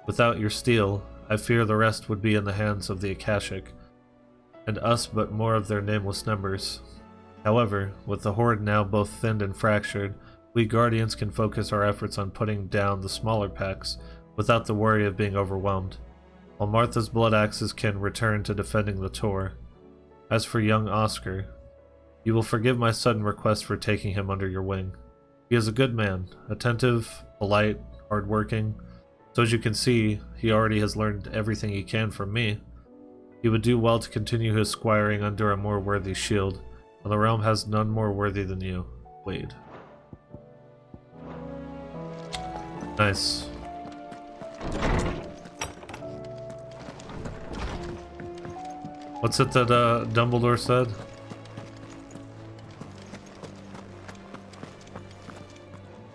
Speaker 1: Without your steel, I fear the rest would be in the hands of the Akashic, and us but more of their nameless numbers. However, with the horde now both thinned and fractured, we Guardians can focus our efforts on putting down the smaller packs without the worry of being overwhelmed, while Martha's blood axes can return to defending the Tor. As for young Oscar, you will forgive my sudden request for taking him under your wing. He is a good man, attentive, polite, hardworking. So as you can see, he already has learned everything he can from me. He would do well to continue his squiring under a more worthy shield, and the realm has none more worthy than you, Wade. Nice. What's it that Dumbledore said?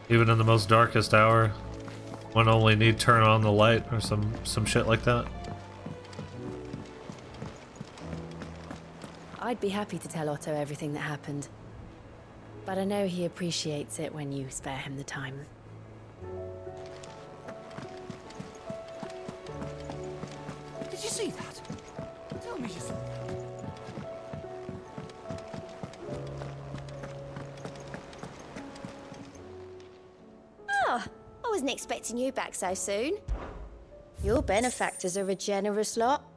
Speaker 1: Even in the most darkest hour, one only need turn on the light or some shit like that.
Speaker 23: I'd be happy to tell Otto everything that happened, but I know he appreciates it when you spare him the time.
Speaker 14: Did you see that? Tell me you saw that.
Speaker 7: Oh, I wasn't expecting you back so soon. Your benefactors are a generous lot.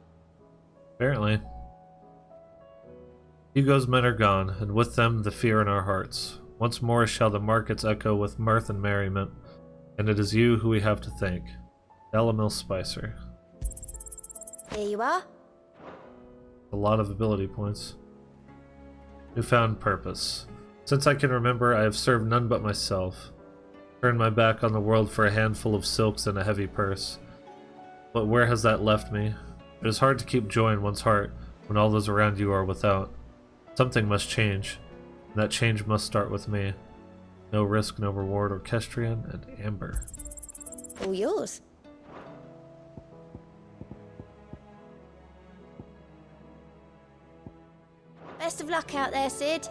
Speaker 1: Apparently. Hugo's men are gone, and with them the fear in our hearts. Once more shall the markets echo with mirth and merriment, and it is you who we have to thank. Dalimil Spicer.
Speaker 7: Here you are.
Speaker 1: A lot of ability points. Newfound purpose. Since I can remember, I have served none but myself. Turned my back on the world for a handful of silks and a heavy purse. But where has that left me? It is hard to keep joy in one's heart when all those around you are without. Something must change, and that change must start with me. No risk, no reward, orchestrion, and amber.
Speaker 7: All yours. Best of luck out there, Sid.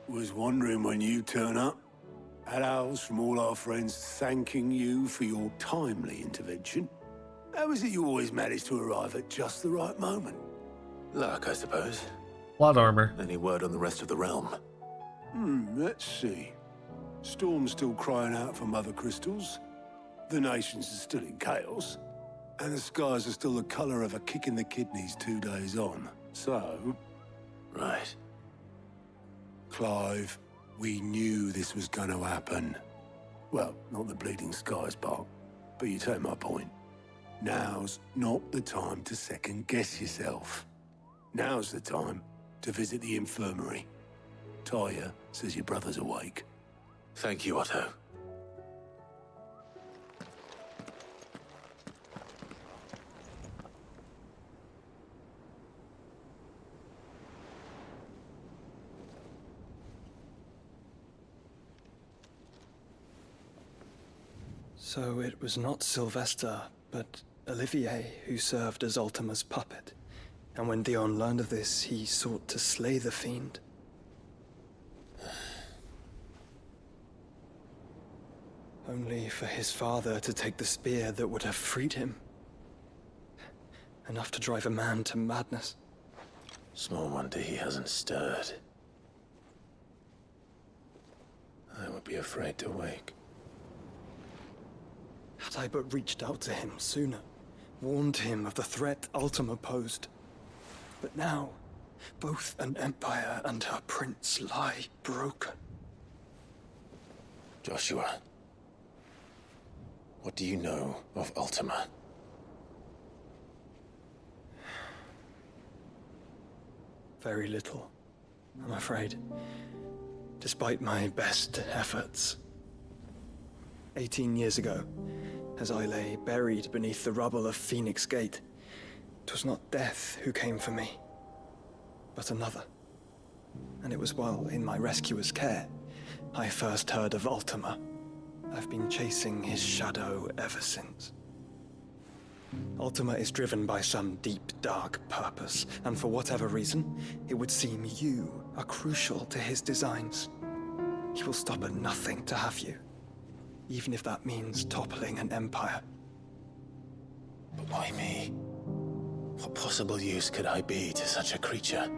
Speaker 10: Was wondering when you turn up. Hellos from all our friends thanking you for your timely intervention. How is it you always manage to arrive at just the right moment?
Speaker 3: Luck, I suppose.
Speaker 1: Plot armor.
Speaker 3: Any word on the rest of the realm?
Speaker 10: Let's see. Storm's still crying out for mother crystals. The nations are still in chaos. And the skies are still the colour of a kick in the kidneys 2 days on. So...
Speaker 3: Right.
Speaker 10: Clive, we knew this was going to happen. Well, not the bleeding skies part, but you take my point. Now's not the time to second-guess yourself. Now's the time to visit the infirmary. Talia says your brother's awake.
Speaker 3: Thank you, Otto.
Speaker 5: So it was not Sylvester, but Olivier who served as Ultima's puppet. And when Dion learned of this, he sought to slay the fiend. Only for his father to take the spear that would have freed him. Enough to drive a man to madness.
Speaker 3: Small wonder he hasn't stirred. I would be afraid to wake.
Speaker 5: Had I but reached out to him sooner, warned him of the threat Ultima posed. But now, both an empire and her prince lie broken.
Speaker 3: Joshua, what do you know of Ultima?
Speaker 5: Very little, I'm afraid. Despite my best efforts. 18 years ago, as I lay buried beneath the rubble of Phoenix Gate, 'twas not death who came for me, but another. And it was while in my rescuer's care, I first heard of Ultima. I've been chasing his shadow ever since. Ultima is driven by some deep, dark purpose, and for whatever reason, it would seem you are crucial to his designs. He will stop at nothing to have you, even if that means toppling an empire.
Speaker 3: But why me? What possible use could I be to such a creature?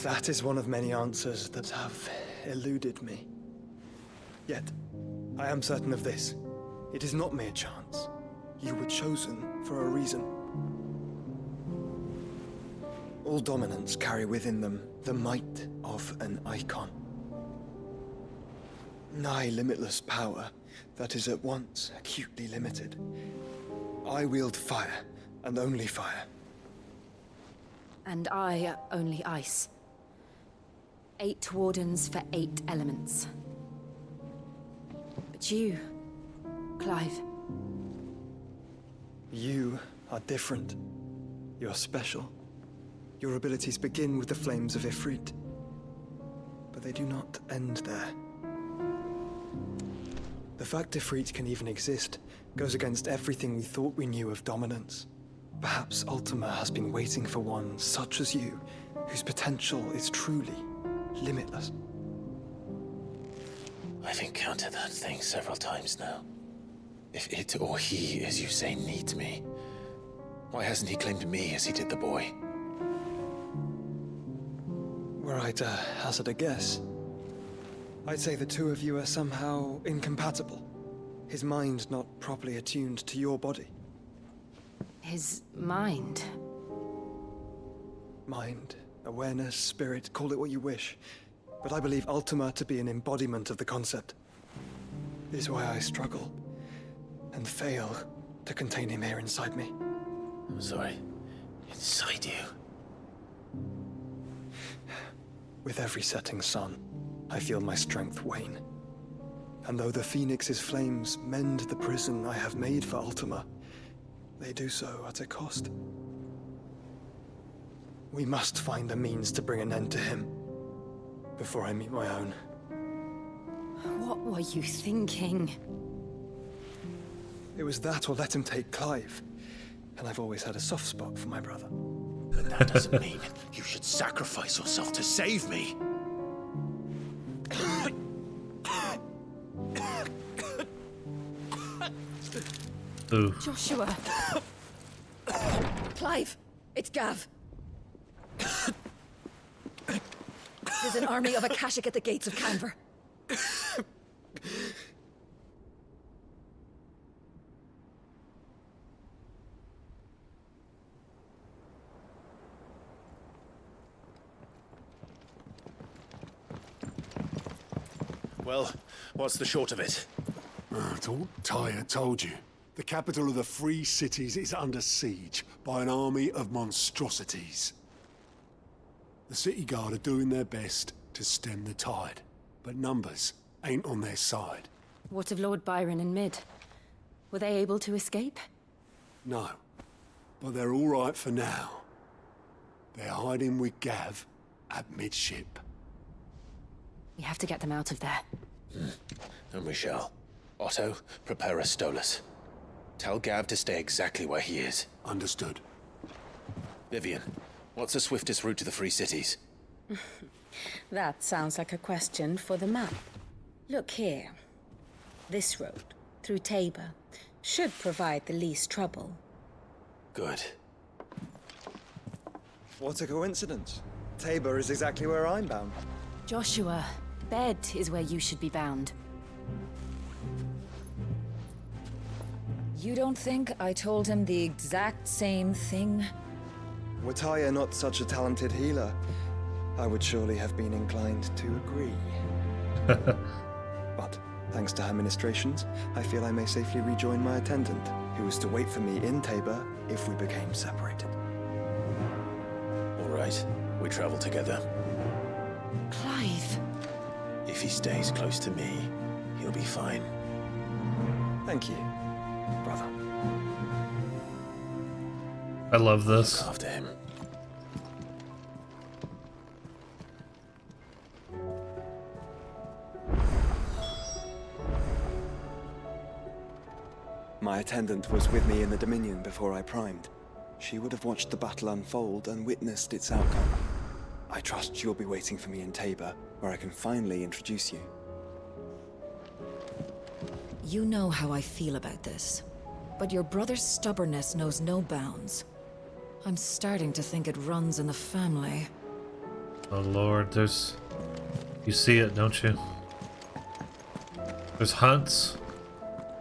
Speaker 5: That is one of many answers that have eluded me. Yet, I am certain of this. It is not mere chance. You were chosen for a reason. All dominants carry within them the might of an icon. Nigh limitless power that is at once acutely limited. I wield fire, and only fire.
Speaker 23: And I only ice. 8 wardens for 8 elements. But you, Clive.
Speaker 5: You are different. You're special. Your abilities begin with the flames of Ifrit. But they do not end there. The fact Ifrit can even exist goes against everything we thought we knew of dominance. Perhaps Ultima has been waiting for one such as you, whose potential is truly limitless.
Speaker 3: I've encountered that thing several times now. If it or he, as you say, needs me, why hasn't he claimed me as he did the boy?
Speaker 5: Were I to hazard a guess, I'd say the two of you are somehow incompatible. His mind not properly attuned to your body.
Speaker 23: His mind?
Speaker 5: Mind, awareness, spirit, call it what you wish. But I believe Ultima to be an embodiment of the concept. It is why I struggle and fail to contain him here inside me.
Speaker 3: I'm sorry. Inside you?
Speaker 5: With every setting sun, I feel my strength wane. And though the Phoenix's flames mend the prison I have made for Ultima, they do so at a cost. We must find a means to bring an end to him before I meet my own.
Speaker 21: What were you thinking?
Speaker 5: It was that or let him take Clive. And I've always had a soft spot for my brother.
Speaker 3: But that doesn't mean you should sacrifice yourself to save me.
Speaker 1: Ooh.
Speaker 16: Joshua! Clive! It's Gav! There's an army of Akashic at the gates of Canver.
Speaker 3: Well, what's the short of it?
Speaker 10: I thought Ty had told you. The capital of the Free Cities is under siege by an army of monstrosities. The city guard are doing their best to stem the tide, but numbers ain't on their side.
Speaker 23: What of Lord Byron and Mid? Were they able to escape?
Speaker 10: No, but they're all right for now. They're hiding with Gav at midship.
Speaker 23: We have to get them out of there.
Speaker 3: And we shall. Otto, prepare a Stolas. Tell Gav to stay exactly where he is.
Speaker 10: Understood.
Speaker 3: Vivian, what's the swiftest route to the Free Cities?
Speaker 21: That sounds like a question for the map. Look here. This road, through Tabor, should provide the least trouble.
Speaker 3: Good.
Speaker 5: What a coincidence. Tabor is exactly where I'm bound.
Speaker 23: Joshua, bed is where you should be bound.
Speaker 2: You don't think I told him the exact same thing?
Speaker 5: Were Taya not such a talented healer, I would surely have been inclined to agree. But, thanks to her ministrations, I feel I may safely rejoin my attendant, who was to wait for me in Tabor if we became separated.
Speaker 3: All right, we travel together.
Speaker 23: Clive!
Speaker 3: If he stays close to me, he'll be fine.
Speaker 5: Thank you, brother.
Speaker 1: I love this.
Speaker 3: Look after him.
Speaker 5: My attendant was with me in the Dominion before I primed. She would have watched the battle unfold and witnessed its outcome. I trust you'll be waiting for me in Tabor, where I can finally introduce you.
Speaker 2: You know how I feel about this, but your brother's stubbornness knows no bounds. I'm starting to think it runs in the family.
Speaker 1: Oh lord, there's... You see it, don't you? There's hunts.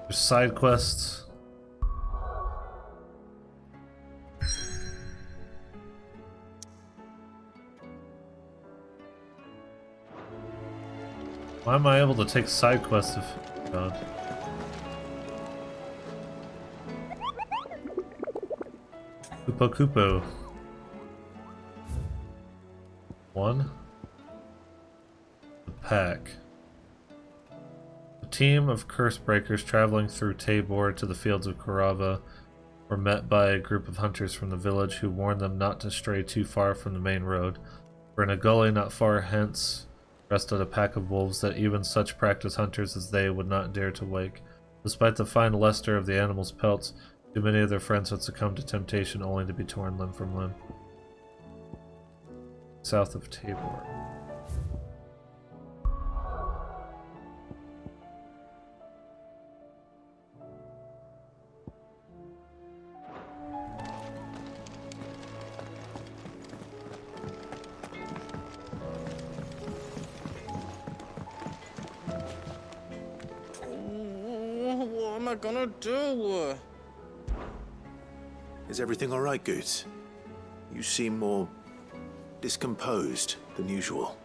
Speaker 1: There's side quests. Why am I able to take side quests if... God. Kupo. 1. The Pack. A team of curse breakers traveling through Tabor to the fields of Korava were met by a group of hunters from the village who warned them not to stray too far from the main road, for in a gully not far hence rested a pack of wolves that even such practiced hunters as they would not dare to wake. Despite the fine luster of the animals' pelts, too many of their friends had succumbed to temptation only to be torn limb from limb. South of Tabor.
Speaker 12: What am I gonna do?
Speaker 3: Is everything all right, Goots? You seem more discomposed than usual.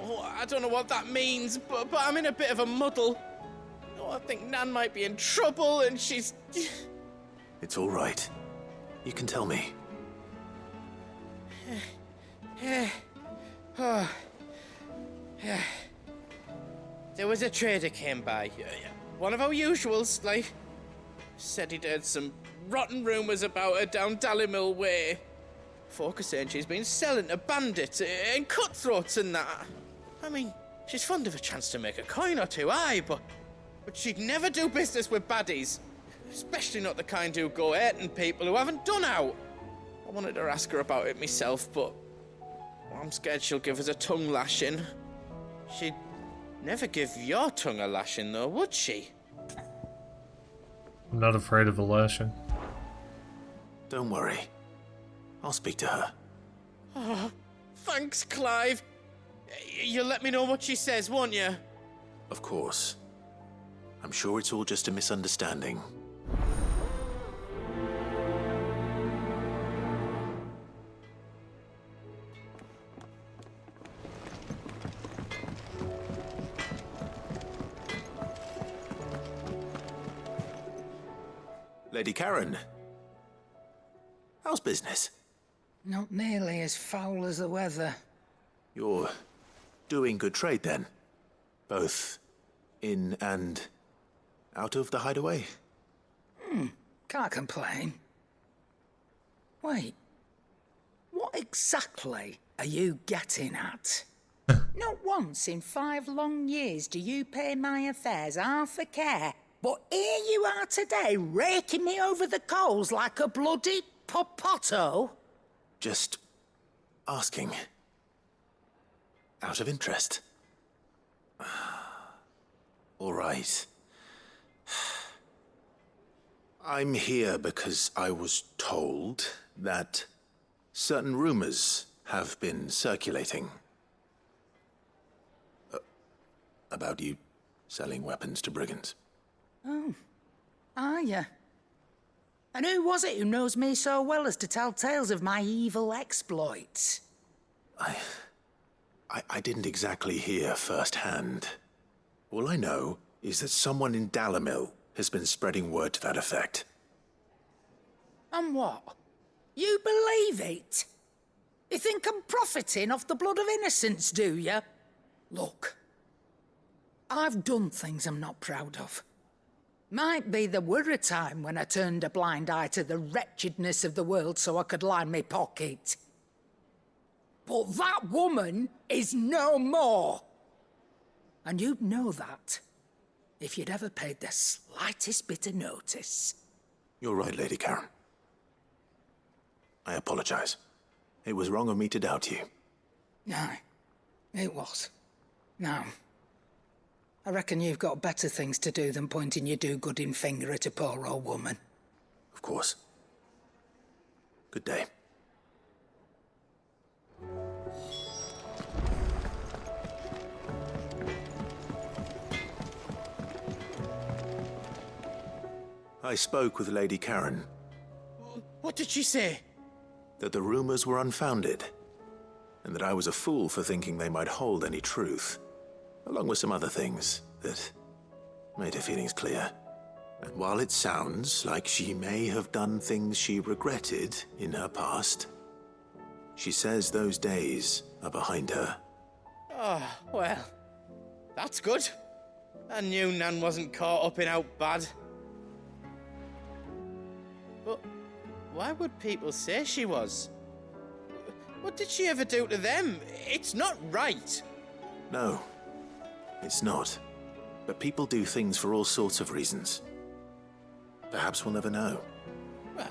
Speaker 12: Oh, I don't know what that means, but I'm in a bit of a muddle. Oh, I think Nan might be in trouble, and she's...
Speaker 3: It's all right. You can tell me.
Speaker 12: There was a trader came by. One of our usuals, like... Said he'd heard some rotten rumors about her down Dalimil way. folk are saying she's been selling to bandits and cutthroats and that. I mean, she's fond of a chance to make a coin or two, aye, but she'd never do business with baddies. Especially not the kind who go hurting people who haven't done out. I wanted to ask her about it myself, but I'm scared she'll give us a tongue lashing. She'd never give your tongue a lashing, though, would she?
Speaker 1: I'm not afraid of a lashing.
Speaker 3: Don't worry. I'll speak to her.
Speaker 12: Oh, thanks, Clive. You'll let me know what she says, won't you?
Speaker 3: Of course. I'm sure it's all just a misunderstanding. Lady Karen, how's business?
Speaker 8: Not nearly as foul as the weather.
Speaker 3: You're doing good trade then? Both in and out of the Hideaway?
Speaker 8: Can't complain. Wait, what exactly are you getting at? Not once in 5 long years do you pay my affairs half a care. But here you are today, raking me over the coals like a bloody popoto?
Speaker 3: Just asking. Out of interest. All right. I'm here because I was told that certain rumors have been circulating. About you selling weapons to brigands.
Speaker 8: Oh, are you? And who was it who knows me so well as to tell tales of my evil exploits?
Speaker 3: I didn't exactly hear firsthand. All I know is that someone in Dalimil has been spreading word to that effect.
Speaker 8: And what? You believe it? You think I'm profiting off the blood of innocents, do you? Look, I've done things I'm not proud of. Might be there were a time when I turned a blind eye to the wretchedness of the world so I could line my pocket. But that woman is no more. And you'd know that if you'd ever paid the slightest bit of notice.
Speaker 3: You're right, Lady Karen. I apologize. It was wrong of me to doubt you.
Speaker 8: No, it was. Now, I reckon you've got better things to do than pointing your do-gooding finger at a poor old woman.
Speaker 3: Of course. Good day. I spoke with Lady Karen.
Speaker 12: What did she say?
Speaker 3: That the rumors were unfounded, and that I was a fool for thinking they might hold any truth, along with some other things that made her feelings clear. And while it sounds like she may have done things she regretted in her past, she says those days are behind her.
Speaker 12: Oh, well, that's good. I knew Nan wasn't caught up in out bad. But why would people say she was? What did she ever do to them? It's not right.
Speaker 3: No, it's not. But people do things for all sorts of reasons. Perhaps we'll never know.
Speaker 12: Well,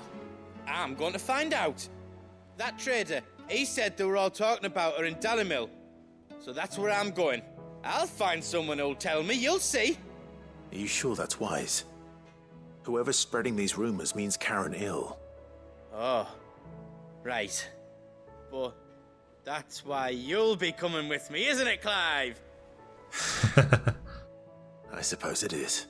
Speaker 12: I'm going to find out. That trader, he said they were all talking about her in Dalimil. So that's where I'm going. I'll find someone who'll tell me, you'll see.
Speaker 3: Are you sure that's wise? Whoever's spreading these rumors means Karen ill.
Speaker 12: Oh, right. But that's why you'll be coming with me, isn't it, Clive?
Speaker 3: I suppose it is.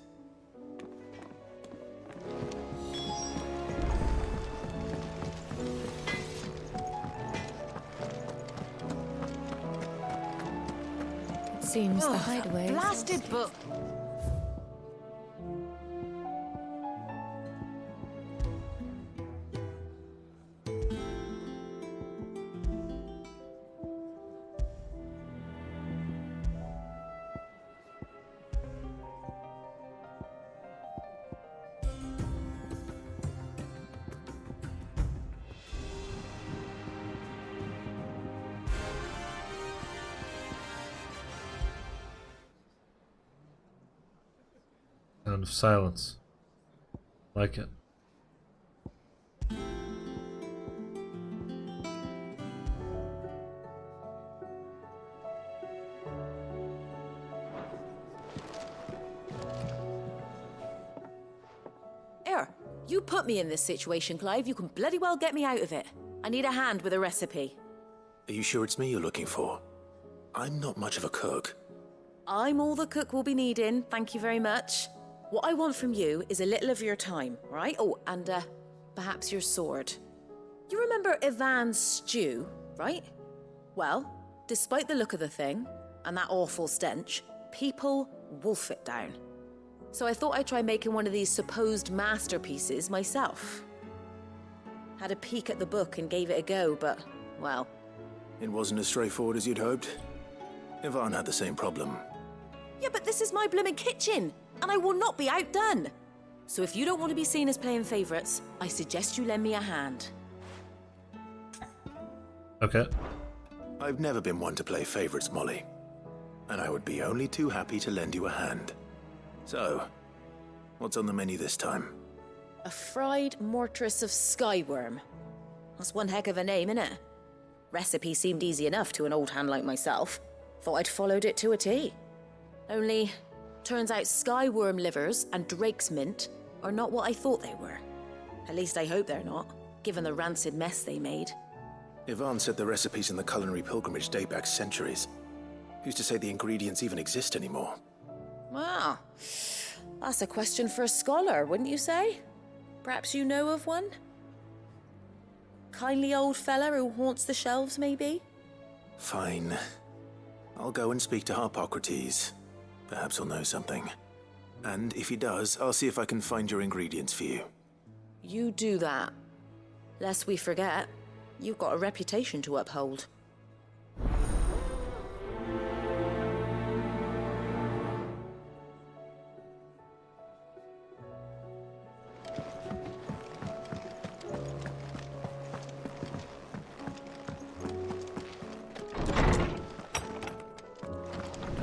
Speaker 23: It seems the Hideaway.
Speaker 2: Blasted book.
Speaker 1: Moment of silence. Like it.
Speaker 9: You put me in this situation, Clive. You can bloody well get me out of it. I need a hand with a recipe.
Speaker 3: Are you sure it's me you're looking for? I'm not much of a cook.
Speaker 9: I'm all the cook will be needing, thank you very much. What I want from you is a little of your time, right? Oh, and perhaps your sword. You remember Ivan's stew, right? Well, despite the look of the thing, and that awful stench, people wolf it down. So I thought I'd try making one of these supposed masterpieces myself. Had a peek at the book and gave it a go, but, well...
Speaker 3: It wasn't as straightforward as you'd hoped. Ivan had the same problem.
Speaker 9: Yeah, but this is my blooming kitchen, and I will not be outdone. So if you don't want to be seen as playing favourites, I suggest you lend me a hand.
Speaker 1: Okay.
Speaker 3: I've never been one to play favourites, Molly. And I would be only too happy to lend you a hand. So, what's on the menu this time?
Speaker 9: A fried mortress of skyworm. That's one heck of a name, innit? Recipe seemed easy enough to an old hand like myself. Thought I'd followed it to a T. Only, turns out skyworm livers and drake's mint are not what I thought they were. At least I hope they're not, given the rancid mess they made.
Speaker 3: Ivan said the recipes in the culinary pilgrimage date back centuries. Who's to say the ingredients even exist anymore?
Speaker 9: Wow, that's a question for a scholar, wouldn't you say? Perhaps you know of one? Kindly old fella who haunts the shelves, maybe?
Speaker 3: Fine. I'll go and speak to Harpocrates. Perhaps he'll know something. And if he does, I'll see if I can find your ingredients for you.
Speaker 9: You do that. Lest we forget, you've got a reputation to uphold.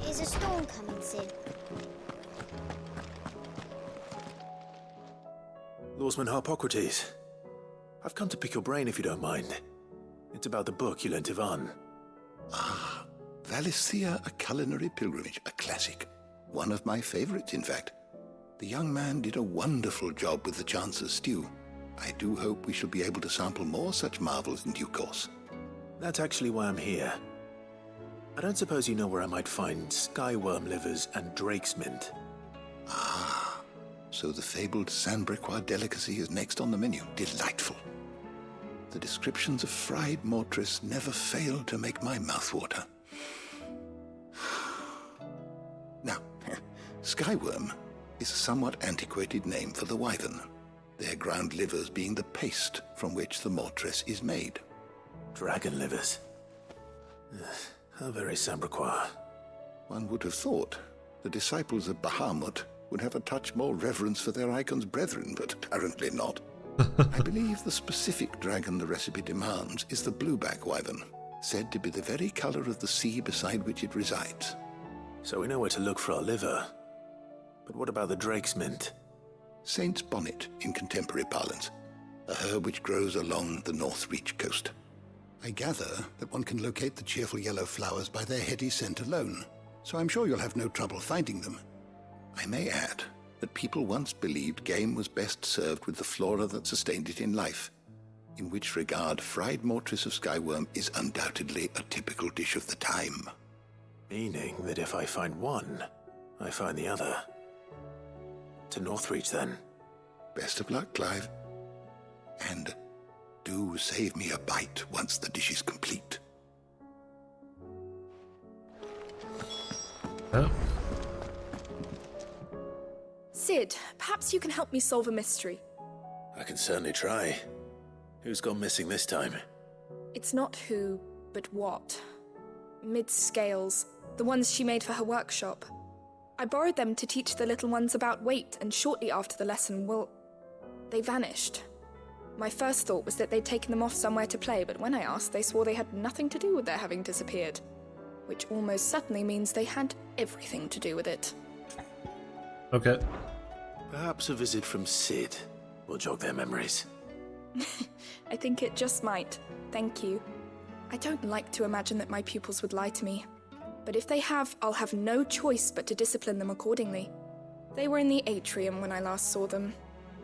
Speaker 11: Is a storm coming soon?
Speaker 3: Lawsman Harpocrates. I've come to pick your brain if you don't mind. It's about the book you lent Ivan.
Speaker 22: Ah, Valisthea, A Culinary Pilgrimage, a classic. One of my favorites, in fact. The young man did a wonderful job with the Chance's stew. I do hope we shall be able to sample more such marvels in due course.
Speaker 3: That's actually why I'm here. I don't suppose you know where I might find skyworm livers and drake's mint.
Speaker 22: Ah, so the fabled Sandbrequois delicacy is next on the menu. Delightful. The descriptions of fried mortress never fail to make my mouth water. Now, skyworm is a somewhat antiquated name for the wyvern, their ground livers being the paste from which the mortress is made.
Speaker 3: Dragon livers. How very Sandbrequois.
Speaker 22: One would have thought the disciples of Bahamut would have a touch more reverence for their icon's brethren, but apparently not. I believe the specific dragon the recipe demands is the blueback wyvern, said to be the very color of the sea beside which it resides.
Speaker 3: So we know where to look for our liver. But what about the drake's mint?
Speaker 22: Saint's bonnet in contemporary parlance, a herb which grows along the Northreach coast. I gather that one can locate the cheerful yellow flowers by their heady scent alone, so I'm sure you'll have no trouble finding them. I may add that people once believed game was best served with the flora that sustained it in life, in which regard fried mortress of skyworm is undoubtedly a typical dish of the time.
Speaker 3: Meaning that if I find one, I find the other. To Northreach, then.
Speaker 22: Best of luck, Clive. And do save me a bite once the dish is complete.
Speaker 1: Oh.
Speaker 24: Sid, perhaps you can help me solve a mystery.
Speaker 3: I can certainly try. Who's gone missing this time?
Speaker 24: It's not who, but what. Mid's scales, the ones she made for her workshop. I borrowed them to teach the little ones about weight, and shortly after the lesson, they vanished. My first thought was that they'd taken them off somewhere to play, but when I asked, they swore they had nothing to do with their having disappeared. Which almost certainly means they had everything to do with it.
Speaker 1: Okay.
Speaker 3: Perhaps a visit from Sid will jog their memories.
Speaker 24: I think it just might. Thank you. I don't like to imagine that my pupils would lie to me. But if they have, I'll have no choice but to discipline them accordingly. They were in the atrium when I last saw them,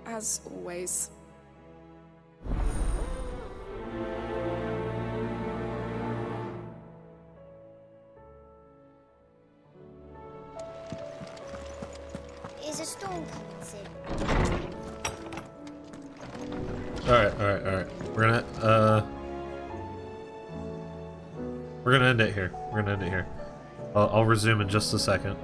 Speaker 24: as always.
Speaker 11: Is a storm coming, Sid?
Speaker 1: Alright. We're gonna end it here. I'll resume in just a second.